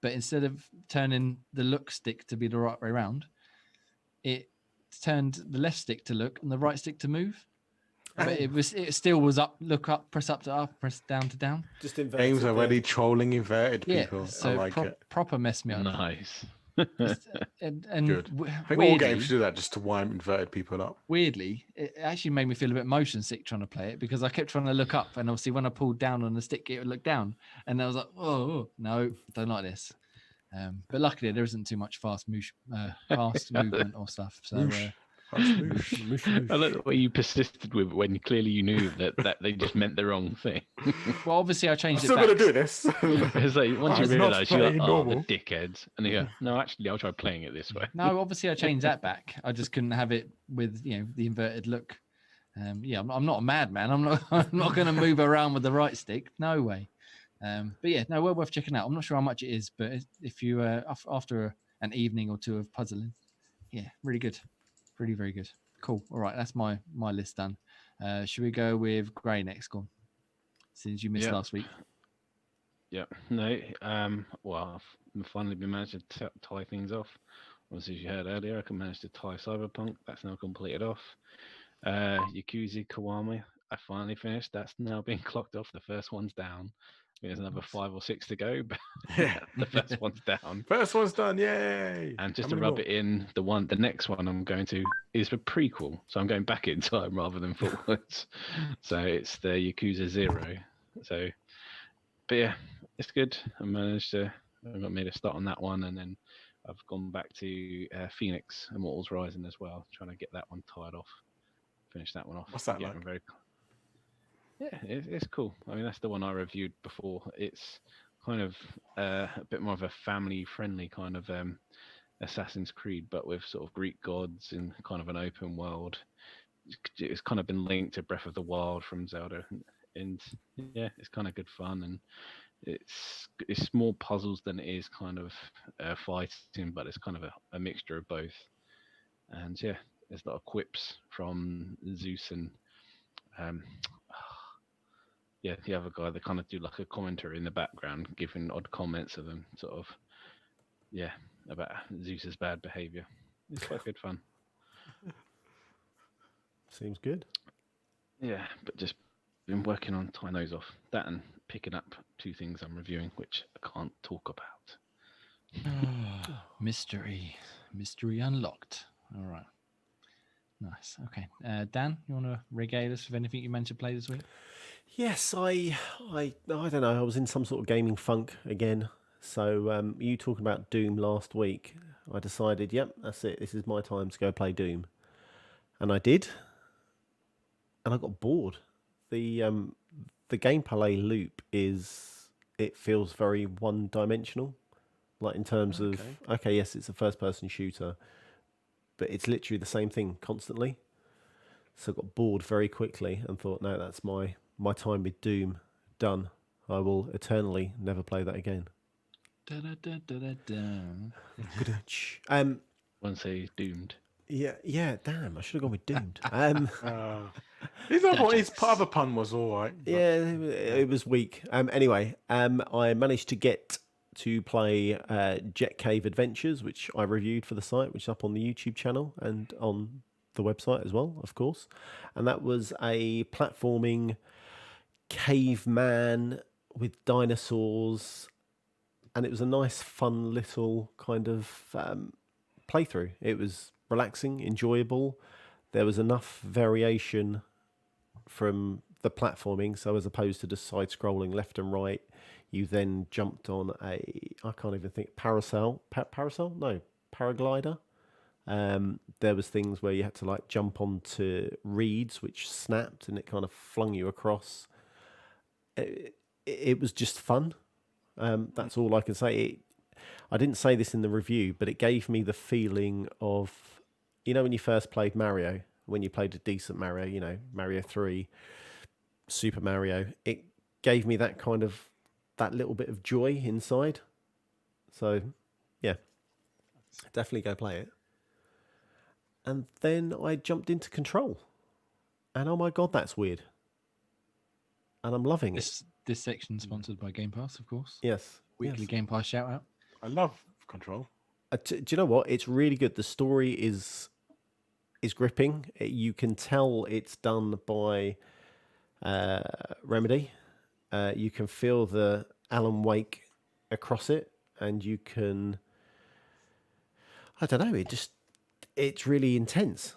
But instead of turning the look stick to be the right way around, it turned the left stick to look and the right stick to move. But it still was up, press up to up, press down to down. Just inverted. Games already trolling inverted people. So I like it. proper messed me up. Nice. And Good. I think all weirdly, games should do that just to wind inverted people up. weirdly, it actually made me feel a bit motion sick trying to play it because I kept trying to look up, and obviously when I pulled down on the stick, it would look down, and I was like, "Oh no, don't like this." But luckily, there isn't too much fast movement or stuff. So That's moosh. I like the way you persisted with it when clearly you knew that they just meant the wrong thing. well, obviously, I I'm changed still it back. going to do this. It's like once I you was not realise you're like, playing oh, normal. the dickheads, and you go, no, actually, I'll try playing it this way. No, obviously, I changed that back. I just couldn't have it with the inverted look. I'm not a madman. I'm not going to move around with the right stick. No way. But yeah, no, well worth checking out. I'm not sure how much it is, but if you after an evening or two of puzzling, yeah, really good, really very good. Cool. All right, that's my list done. Should we go with Gray next, Gone? Since you missed last week. Yeah. No. Well, I've finally been managed to tie things off. As you heard earlier, I can manage to tie Cyberpunk. That's now completed off. Yakuza Kiwami, I finally finished. That's now been clocked off. The first one's down. There's another 5 or 6 to go, but the first one's down. First one's done, yay! And just How to many rub more? it in, the next one I'm going to is the prequel, so I'm going back in time rather than forwards. So it's the Yakuza 0. So, but yeah, it's good. I made a start on that one, and then I've gone back to Phoenix Immortals Rising as well, trying to get that one tied off. Finish that one off. What's that Yeah, like? Yeah, it's cool. I mean, that's the one I reviewed before. It's kind of a bit more of a family-friendly kind of Assassin's Creed, but with sort of Greek gods in kind of an open world. It's kind of been linked to Breath of the Wild from Zelda, and yeah, it's kind of good fun, and it's more puzzles than it is kind of fighting, but it's kind of a mixture of both. And yeah, there's a lot of quips from Zeus and the other guy. They kind of do like a commentary in the background, giving odd comments of them, sort of, about Zeus's bad behavior. It's quite good fun. Seems good. Yeah, but just been working on tying those off. That and picking up 2 things I'm reviewing, which I can't talk about. Mystery unlocked. All right. Nice. Okay. Dan, you want to regale us with anything you meant to play this week? Yes, I don't know. I was in some sort of gaming funk again. So you talking about Doom last week, I decided, yep, that's it. This is my time to go play Doom, and I did, and I got bored. The gameplay loop it feels very one-dimensional, like in terms of yes, it's a first-person shooter, but it's literally the same thing constantly. So I got bored very quickly and thought, no, that's my time with Doom done. I will eternally never play that again. Once they doomed. Yeah, damn, I should have gone with Doomed. His part of the pun was all right. But... Yeah, it was weak. Anyway, I managed to get to play Jet Cave Adventures, which I reviewed for the site, which is up on the YouTube channel and on the website as well, of course. And that was a platforming caveman with dinosaurs, and it was a nice, fun little kind of playthrough. It was relaxing, enjoyable. There was enough variation from the platforming, so as opposed to just side-scrolling left and right, you then jumped on paraglider. There was things where you had to like jump onto reeds which snapped and it kind of flung you across. It was just fun. That's all I can say. I didn't say this in the review, but it gave me the feeling of, when you first played Mario, when you played a decent Mario, Mario 3, Super Mario, it gave me that little bit of joy inside. So, yeah, definitely go play it. And then I jumped into Control, and oh my god, that's weird. And I'm loving it. This section sponsored by Game Pass, of course. Yes, Weekly yes. Game Pass shout out. I love Control. Do you know what? It's really good. The story is gripping. You can tell it's done by Remedy. You can feel the Alan Wake across it, and you can. I don't know. It's really intense.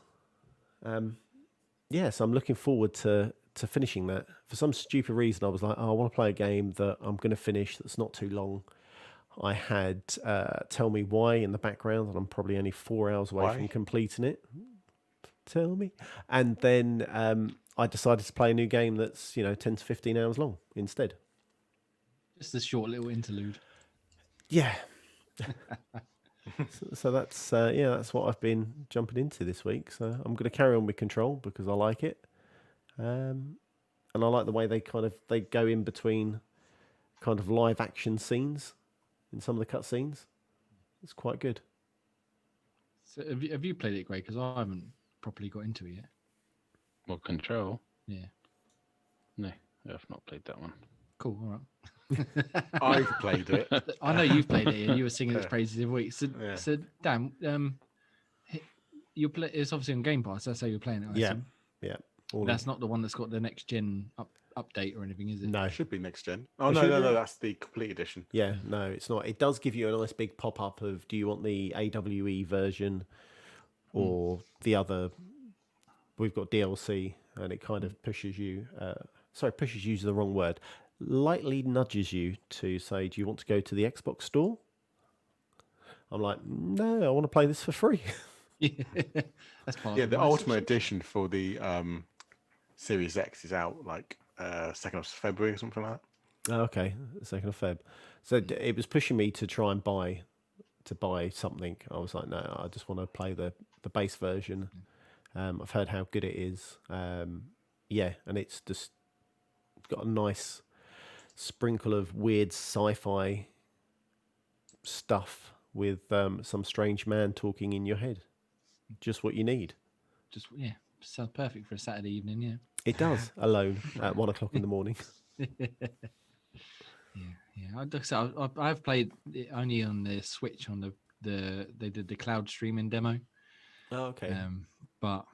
Yeah, so I'm looking forward to finishing that. For some stupid reason, I was like, oh, I want to play a game that I'm going to finish that's not too long. I had Tell Me Why in the background, and I'm probably only 4 hours away from completing it. Tell me. And then I decided to play a new game that's 10 to 15 hours long instead. Just a short little interlude. Yeah. so that's that's what I've been jumping into this week. So I'm going to carry on with Control because I like it, and I like the way they go in between kind of live action scenes in some of the cutscenes. It's quite good. So have you played it, Greg? Because I haven't properly got into it yet. Well, Control. Yeah. No, I've not played that one. Cool. All right. I've played it. I know you've played it, and you were singing its praises every week. So, so Dan, you play. It's obviously on Game Pass. That's how you're playing it. I assume. Yeah. That's not the one that's got the next gen update or anything, is it? No, It should be next gen. Oh no, that's the complete edition. Yeah, no, it's not. It does give you a nice big pop up of do you want the AWE version or the other? We've got DLC, and it kind of pushes you. Pushes you is the wrong word. Lightly nudges you to say, do you want to go to the Xbox store? I'm like, no, I want to play this for free. That's part. Yeah, the Ultimate Edition for the Series X is out like 2nd of February or something like that. Okay, 2nd of Feb. So it was pushing me to try and buy something. I was like, no, I just want to play the base version. I've heard how good it is. And it's just got a nice sprinkle of weird sci-fi stuff with some strange man talking in your head. Just what you need. Just sounds perfect for a Saturday evening. Yeah, it does. Alone at 1 o'clock in the morning. I've played it only on the Switch on they did the cloud streaming demo. Oh, okay. But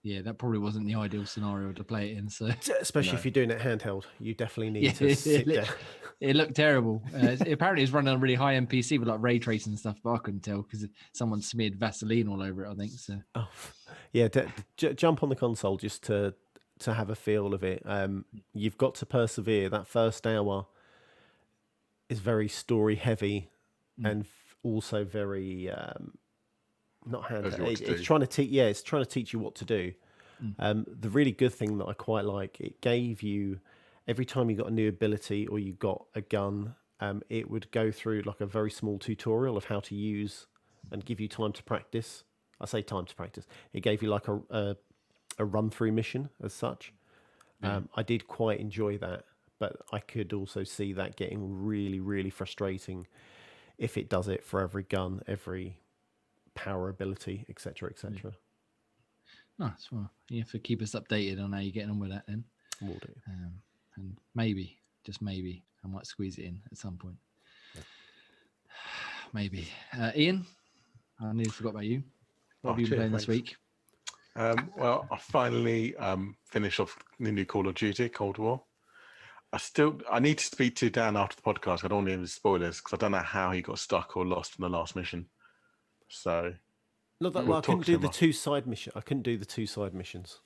yeah, that probably wasn't the ideal scenario to play it in. So especially if you're doing it handheld, you definitely need to sit down. It looked terrible. Apparently, it's running on a really high end PC with like ray tracing and stuff, but I couldn't tell because someone smeared Vaseline all over it. I think so. Oh, yeah. Jump on the console just to have a feel of it. You've got to persevere. That first hour is very story heavy and also very not handheld. It's trying to teach. Yeah, it's trying to teach you what to do. The really good thing that I quite like, it gave you every time you got a new ability or you got a gun, it would go through like a very small tutorial of how to use and give you time to practice. I say time to practice. It gave you like a run through mission as such. I did quite enjoy that, but I could also see that getting really, really frustrating if it does it for every gun, every power ability, etc., etc. Nice. Well, you have to keep us updated on how you're getting on with that then. Will do. And maybe, just maybe, I might squeeze it in at some point. Maybe. Ian, I nearly forgot about you. What have you been playing this week? Well, I finally finished off the new Call of Duty, Cold War. I need to speak to Dan after the podcast. I don't want any spoilers because I don't know how he got stuck or lost in the last mission. So, I couldn't do the two side mission. I couldn't do the two side missions.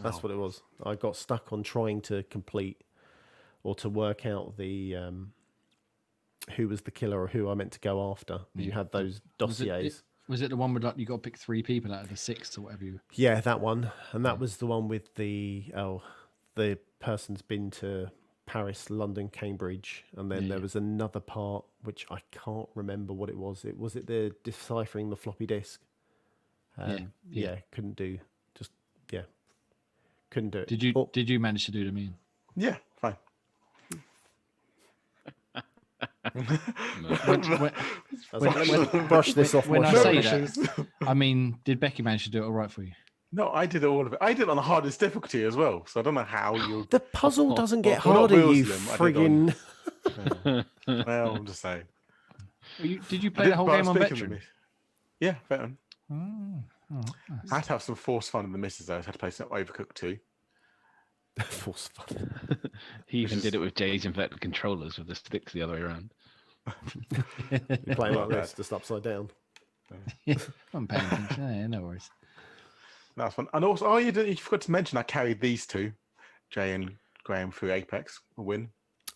That's what it was. I got stuck on trying to complete or to work out the who was the killer or who I meant to go after. You had those dossiers. Was it the one with like you got to pick 3 people out of the 6 or whatever? Yeah, that one, and that was the one with the person's been to Paris, London, Cambridge, and then there was another part which I can't remember what it was. Was it the deciphering the floppy disk? Couldn't do. Couldn't do it. Did you manage to do them in? Yeah, fine. When- I was like, let me brush this off when my I No say shoulders. that, I mean, did Becky manage to do it all right for you? No, I did all of it. I did it on the hardest difficulty as well. So I don't know how you. The puzzle doesn't get Well, not harder, you Muslim, I did on- friggin'. Well, I'm just saying. Did you I play did- the whole but game on speaking of veteran? the Yeah, veteran. Oh, I had to have some forced fun in the misses though. I had to play some Overcooked 2. Force fun. He even is- did it with Jay's inverted controllers with the sticks the other way around. You play like Not this, bad. just upside down. I'm paying attention. Yeah, no worries. That's fun. And also, you forgot to mention I carried these two, Jay and Graham, through Apex a win.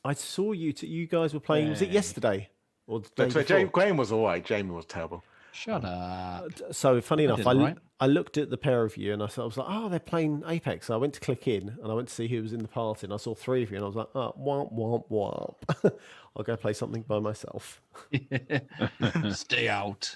I saw you. You guys were playing. Was it Yeah. yesterday or the day So before? Graham was all right. Jamie was terrible. Shut up. So funny enough, did all right. I looked at the pair of you and I was like, oh, they're playing Apex. So I went to click in and I went to see who was in the party and I saw 3 of you and I was like, oh, womp womp womp. I'll go play something by myself. Stay out.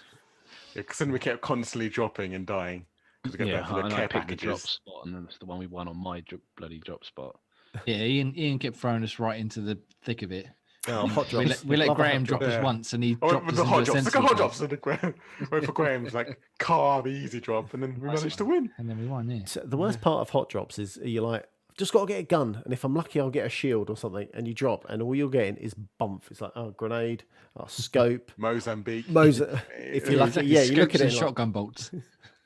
Yeah, because then we kept constantly dropping and dying. Because we kept going for the and I care picked the drop packages. spot, and then it's the one we won on my bloody drop spot. Yeah, Ian kept throwing us right into the thick of it. Oh, hot We drops. let Love a Graham hot drop drop. us Yeah. once, and he I went dropped with us the into hot a drops. Look at sensible hot drop. drops. And the Graham went for Graham's like car, the easy drop, and then we managed to win. And then we won. Yeah. So the worst part of hot drops is you're like, I've just got to get a gun, and if I'm lucky, I'll get a shield or something. And you drop, and all you're getting is bump. It's like, oh, grenade, oh, scope. Mozambique. If you're lucky, Exactly, yeah, you look scopes at it and and like, shotgun bolts.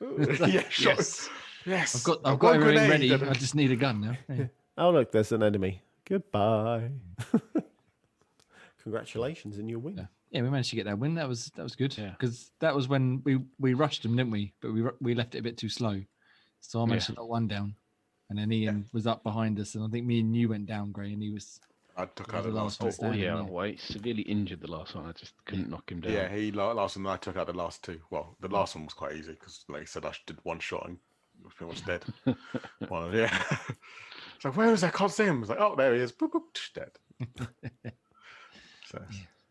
Yeah, shot. Yes. Yes. I've got everything ready. and- I just need a gun now. Yeah. oh look, there's an enemy. Goodbye. Congratulations in your win. Yeah, we managed to get that win. That was good. Yeah. Because that was when we rushed them, didn't we? But we left it a bit too slow. So I managed to knock one down, and then Ian was up behind us, and I think me and you went down, Gray, and he was. I took That out was the the last last two. one. Yeah, yeah. well, he severely injured the last one. I just couldn't knock him down. Yeah, he last one. I took out the last two. Well, the last one was quite easy because, like I said, I did one shot and he was pretty much dead. Yeah. It's like, where is that? I can't see him. It's like, oh, there he is. Boop, boop, dead. So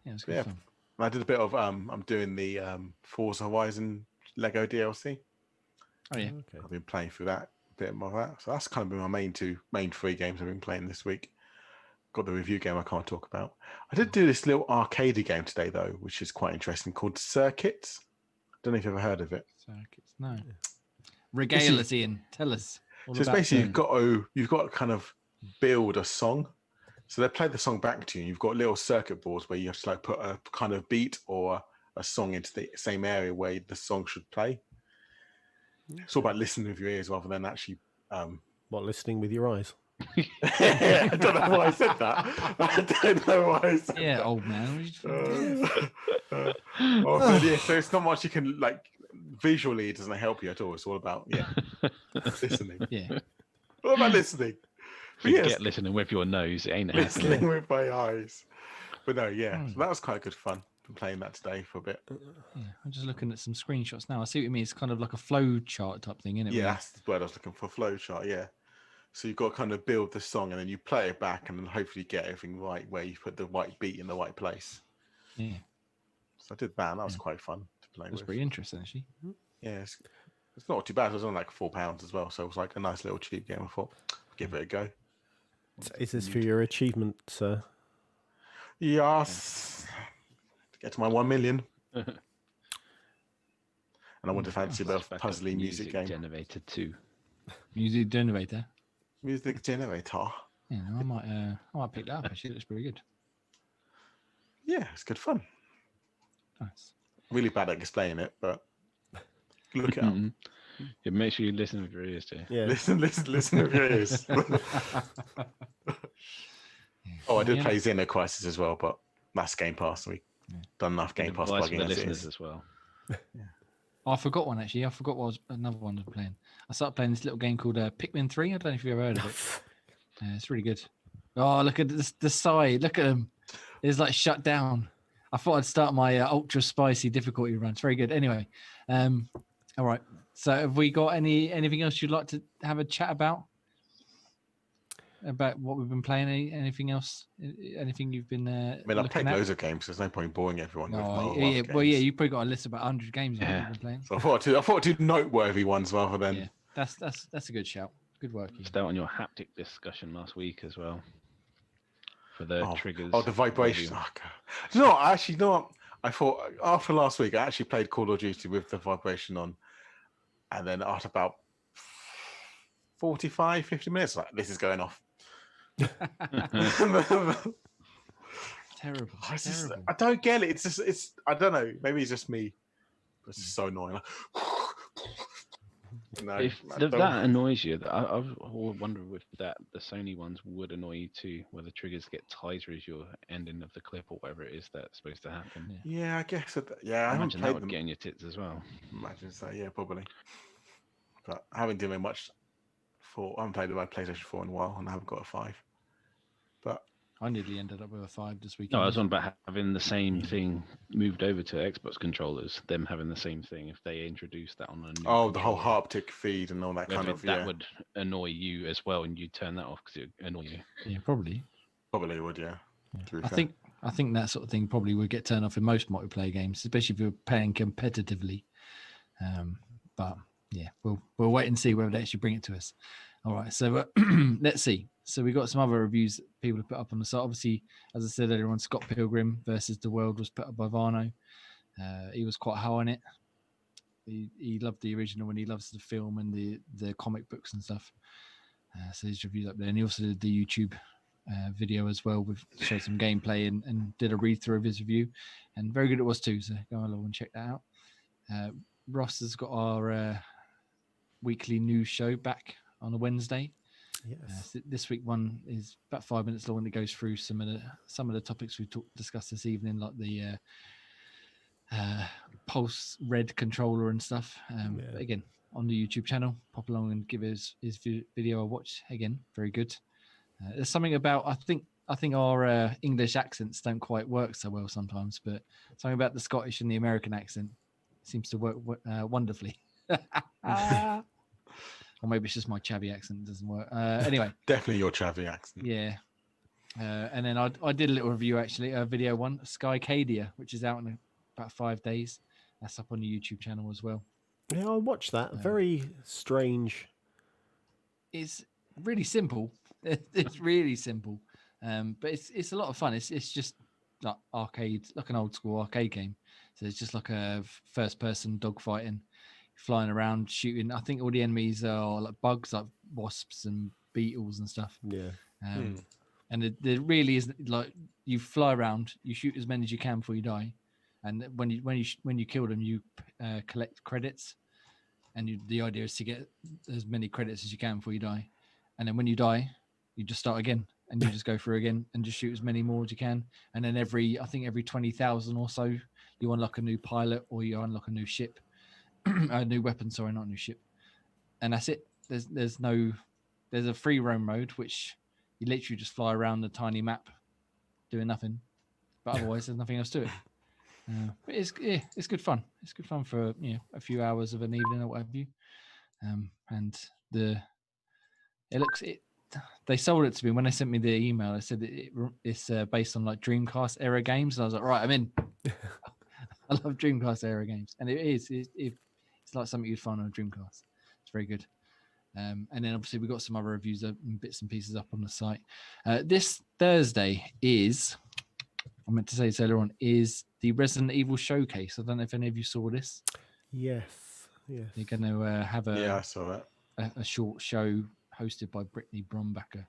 Yeah, it was good Yeah. fun. I did a bit of I'm doing the Forza Horizon Lego DLC. Oh yeah. Okay. I've been playing through that a bit more of that. So that's kind of been my main 3 games I've been playing this week. Got the review game I can't talk about. I did do this little arcade game today though, which is quite interesting, called Circuits. Don't know if you've ever heard of it. Circuits. No. Regale us, Ian. Tell us. all So it's about basically them. you've got to kind of build a song. So they play the song back to you. You've got little circuit boards where you have to like put a kind of beat or a song into the same area where the song should play. It's all about listening with your ears rather than actually. What, listening with your eyes? I don't know why I said that. I don't know why I said Yeah, that. old man. Yeah, so it's not much you can like visually. It doesn't help you at all. It's all about listening. Yeah. What about listening? But yes, Forget listening with your nose. It ain't happening. listening with my eyes. But no, so that was quite good fun. Been playing that today for a bit. Yeah, I'm just looking at some screenshots now. I see what you mean. It's kind of like a flow chart type thing, isn't it? Yeah, Where- that's the word I was looking for. Flowchart. Yeah. So you've got to kind of build the song and then you play it back and then hopefully get everything right where you put the right beat in the right place. Yeah, So I did that. And that was quite fun to play it was with. pretty interesting actually. Yeah, it's not too bad. It was on like £4 as well, so it was like a nice little cheap game. I thought, give it a go. Is this for your achievement, sir? Yes, to get to my 1 million. And I want to fancy a bit of Back up puzzly music game. generator 2. Music generator. Music generator. Yeah, no, I might pick that up. Actually, it looks pretty good. Yeah, it's good fun. Nice. Really bad at explaining it, but look it up. Mhm. Yeah, make sure you listen with your ears too. Yeah. Listen with your ears. Oh, I did Yeah. play Xenocrisis as well, but that's Game Pass. We've done enough Game Pass Advice for plugging the as it listeners is. as well. Oh, I forgot one actually. I forgot what was another one I'm playing. I started playing this little game called Pikmin 3. I don't know if you've ever heard of it. It's really good. Oh, look at this, the side. Look at them. It's like shut down. I thought I'd start my ultra spicy difficulty run. It's very good. Anyway, all right. So have we got anything else you'd like to have a chat about? About what we've been playing? Anything else? Anything you've been I mean, I've played looking at? loads of games. There's no point boring everyone with my Oh, wealth yeah, of well, yeah, games. you've probably got a list of about 100 games that Yeah. you've been playing. So I thought I'd do noteworthy ones rather than Yeah, that's a good shout. Good work, Ian. Start on your haptic discussion last week as well. For the triggers. Oh, the vibration. Oh, God. No, actually, no. I thought after last week, I actually played Call of Duty with the vibration on. And then after about 45, 50 minutes, like, this is going off. Terrible. Terrible. I don't get it. I don't know. Maybe it's just me. It's just so annoying. No, If that annoys you, I wonder if the Sony ones would annoy you too, where the triggers get tighter as your ending of the clip or whatever it is that's supposed to happen. Yeah, I guess. Yeah, I imagine that played would them. get in your tits as well. Imagine so. Yeah, probably. But I haven't given much. I haven't played my PlayStation 4 in a while, and I haven't got a 5. But I nearly ended up with a 5 this weekend. No, I was on about having the same thing moved over to Xbox controllers. Them having the same thing if they introduced that on a new. the whole haptic feed and all that kind of. That would annoy you as well, and you turn that off because it would annoy you. Yeah, probably. Probably would, yeah. I think that sort of thing probably would get turned off in most multiplayer games, especially if you're playing competitively. But yeah, we'll wait and see whether they actually bring it to us. All right, so let's see. So we got some other reviews that people have put up on the site. Obviously, as I said earlier on, Scott Pilgrim versus the World was put up by Varno. He was quite high on it. He loved the original and he loves the film and the comic books and stuff. So his review's up there. And he also did the YouTube video as well, with showed some gameplay and did a read through of his review. And very good it was too. So go along and check that out. Ross has got our weekly news show back on a Wednesday. Yes. This week one is about 5 minutes long and it goes through some of the topics we discussed this evening, like the Pulse Red controller and stuff. But again, on the YouTube channel, pop along and give his video a watch. Again, very good. There's something about I think our English accents don't quite work so well sometimes, but something about the Scottish and the American accent seems to work wonderfully. Or maybe it's just my chavvy accent doesn't work. Anyway. Definitely your chavvy accent. Yeah. And then I did a little review, actually, video one, Skycadia, which is out in about 5 days. That's up on the YouTube channel as well. Yeah, I watched that. Very strange. It's really simple. It's really simple. But it's a lot of fun. It's just like arcade, like an old school arcade game. So it's just like a first person dogfighting, flying around, shooting. I think all the enemies are like bugs, like wasps and beetles and stuff. Yeah. And there really is, like, you fly around, you shoot as many as you can before you die, and when you kill them, you collect credits, and the idea is to get as many credits as you can before you die, and then when you die, you just start again, and you just go through again and just shoot as many more as you can, and then every 20,000 or so, you unlock a new pilot or you unlock a new ship, a new weapon. Sorry, not a new ship, and that's it. There's a free roam mode which you literally just fly around the tiny map doing nothing, but otherwise there's nothing else to it. But it's good fun. It's good fun for a few hours of an evening or what have you. And they sold it to me when they sent me the email. They said it's based on like Dreamcast era games, and I was like, right, I'm in. I love Dreamcast era games, and it is. It's like something you'd find on a Dreamcast. It's very good. And then obviously we've got some other reviews and bits and pieces up on the site. This Thursday is, I meant to say this earlier on, is the Resident Evil Showcase. I don't know if any of you saw this. Yes. They're going to have I saw that. a short show hosted by Brittany Brombacher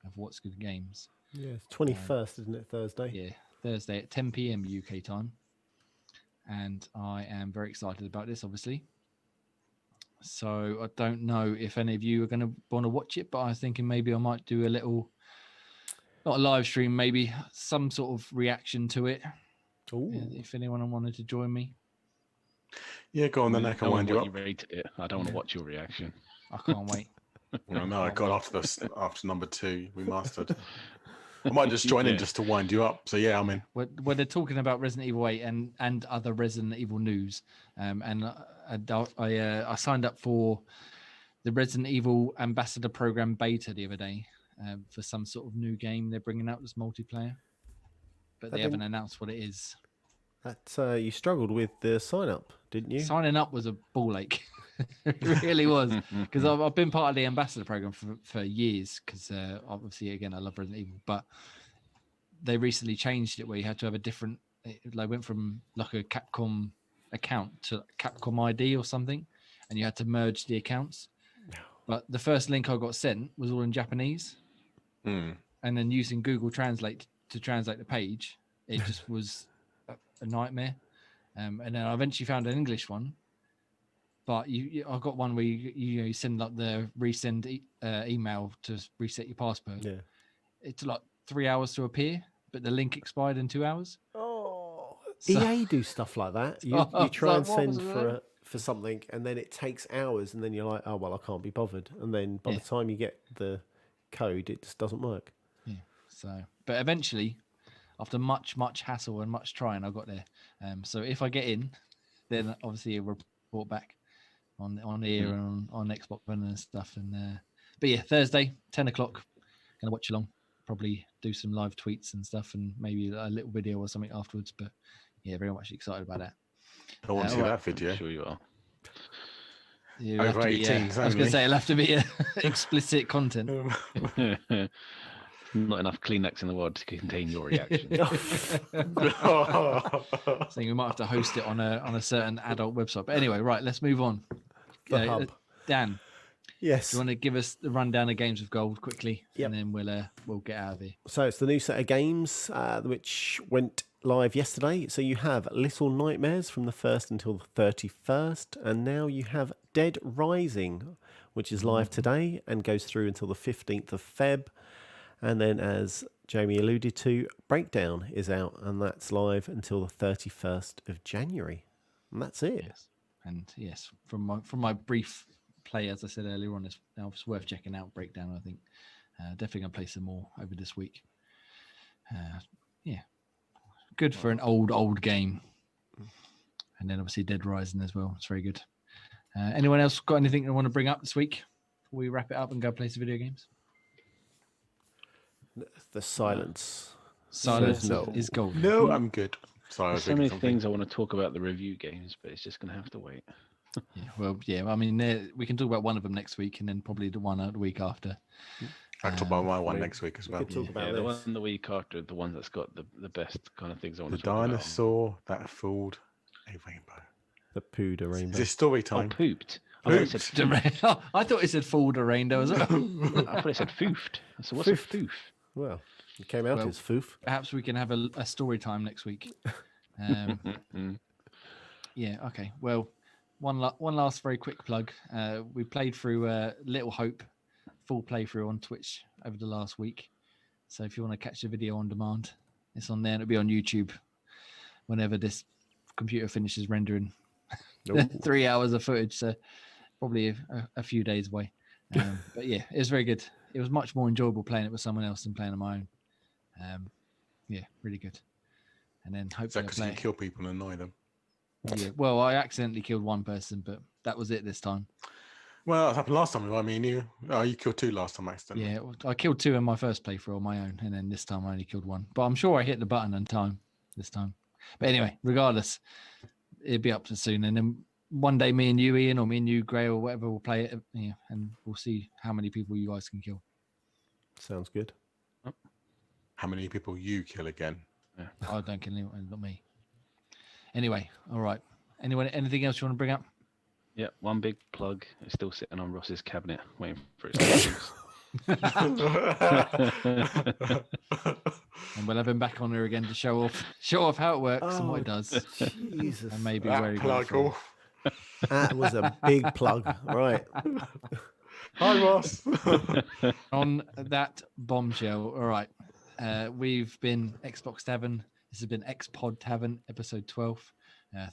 of What's Good Games. Yeah, it's 21st, isn't it, Thursday? Yeah, Thursday at 10 p.m. UK time. And I am very excited about this, obviously. So I don't know if any of you are going to want to watch it, but I was thinking maybe I might do a little, not a live stream, maybe some sort of reaction to it. Ooh. If anyone wanted to join me. Yeah, go on, then I can wind you up. You rated it. I don't want to watch your reaction. I can't wait. Well, no, I got after number 2 we mastered. I might just join in just to wind you up. So yeah, I'm in. When they're talking about Resident Evil 8 and other Resident Evil news, and I signed up for the Resident Evil Ambassador Program beta the other day for some sort of new game they're bringing out as multiplayer, but they haven't announced what it is. That you struggled with the sign up, didn't you? Signing up was a ball ache. It really was, because I've been part of the ambassador program for years. Because obviously, again, I love Resident Evil, but they recently changed it where you had to have a different. They went from like a Capcom account to Capcom ID or something, and you had to merge the accounts. But the first link I got sent was all in Japanese, and then using Google Translate to translate the page, it just was a nightmare. And then I eventually found an English one. But I got one where you send like the resend email to reset your password. Yeah. It took like 3 hours to appear, but the link expired in 2 hours. Oh, So- EA do stuff like that. You I try was and like, what send was for something, and then it takes hours, and then you're like, oh well, I can't be bothered. And then by Yeah. the time you get the code, it just doesn't work. Yeah. So, but eventually, after much hassle and much trying, I got there. So if I get in, then obviously a report back on here and on Xbox and stuff. And but yeah, Thursday, 10 o'clock, gonna watch along. Probably do some live tweets and stuff, and maybe a little video or something afterwards. But yeah, very much excited about that. I want to see alright. that video. Sure you are. It'll have Over to be, 18s I was going only. to say it'll have to be explicit content. Not enough Kleenex in the world to contain your reaction. I think we might have to host it on a certain adult website. But anyway, right, let's move on. The hub. Dan, Yes. do you want to give us the rundown of Games of Gold quickly, Yep. and then we'll get out of here. So it's the new set of games which went live yesterday. So you have Little Nightmares from the 1st until the 31st, and now you have Dead Rising, which is live today and goes through until the 15th of Feb. And then, as Jamie alluded to, Breakdown is out, and that's live until the 31st of January. And that's it. Yes, and yes, from my brief play, as I said earlier on, it's worth checking out. Breakdown, I think. Definitely gonna play some more over this week. Yeah, good for an old game. And then obviously Dead Rising as well. It's very good. Anyone else got anything they want to bring up this week before we wrap it up and go play some video games? The silence. Silence No. is gold. No, I'm good. Sorry, I There's was so reading many something. things I want to talk about the review games, but it's just going to have to wait. Yeah, well, yeah. I mean, we can talk about one of them next week, and then probably the one the week after. I'll talk about my one we- next week as we well. could talk about Yeah, the this. one the week after, the one that's got the best kind of things I want The to talk dinosaur that fooled a rainbow. The Pooda Is Rainbow. this story about. Oh, time? pooped. I thought it said, I thought it said fooled a rainbow as well. I thought it said foofed. So what's a Foofed. foof? Well, it came out Well, as foof. Perhaps we can have a story time next week. Yeah. Okay. Well, one last very quick plug. We played through Little Hope full playthrough on Twitch over the last week. So if you want to catch the video on demand, it's on there. And it'll be on YouTube whenever this computer finishes rendering. Ooh. 3 hours of footage, so probably a few days away. But yeah, it was very good. It was much more enjoyable playing it with someone else than playing on my own. Yeah, really good. And then Is that hopefully because you can kill people and annoy them? yeah. Well, I accidentally killed one person, but that was it this time. Well, it happened last time. I mean, you killed 2 last time accidentally. Yeah, I killed 2 in my first playthrough on my own, and then this time I only killed 1. But I'm sure I hit the button in time this time. But anyway, regardless, it'll be up to soon. And then one day, me and you, Ian, or me and you, Gray, or whatever, will play it. Yeah, and we'll see how many people you guys can kill. Sounds good. How many people you kill again? I don't kill anyone, not me. Anyway, all right. Anything else you want to bring up? Yeah, one big plug. It's still sitting on Ross's cabinet, waiting for its use. And we'll have him back on here again to show off how it works and what it does, Jesus. and maybe That where he got it plug from. off. That was a big plug. Right. Hi, Ross. On that bombshell, all right. We've been Xbox Tavern. This has been Xpod Tavern, episode 12.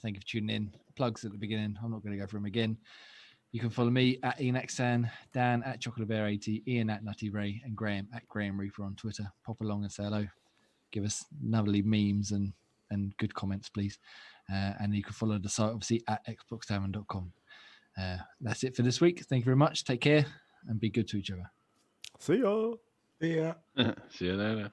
Thank you for tuning in. Plugs at the beginning. I'm not going to go through them again. You can follow me at EnXan, Dan at ChocolateBear80, Ian at Nutty Ray, and Graham at Graham Reaper on Twitter. Pop along and say hello. Give us lovely memes and good comments, please. And you can follow the site, obviously, at xboxtavern.com. That's it for this week. Thank you very much. Take care and be good to each other. See ya. Yeah. See you later.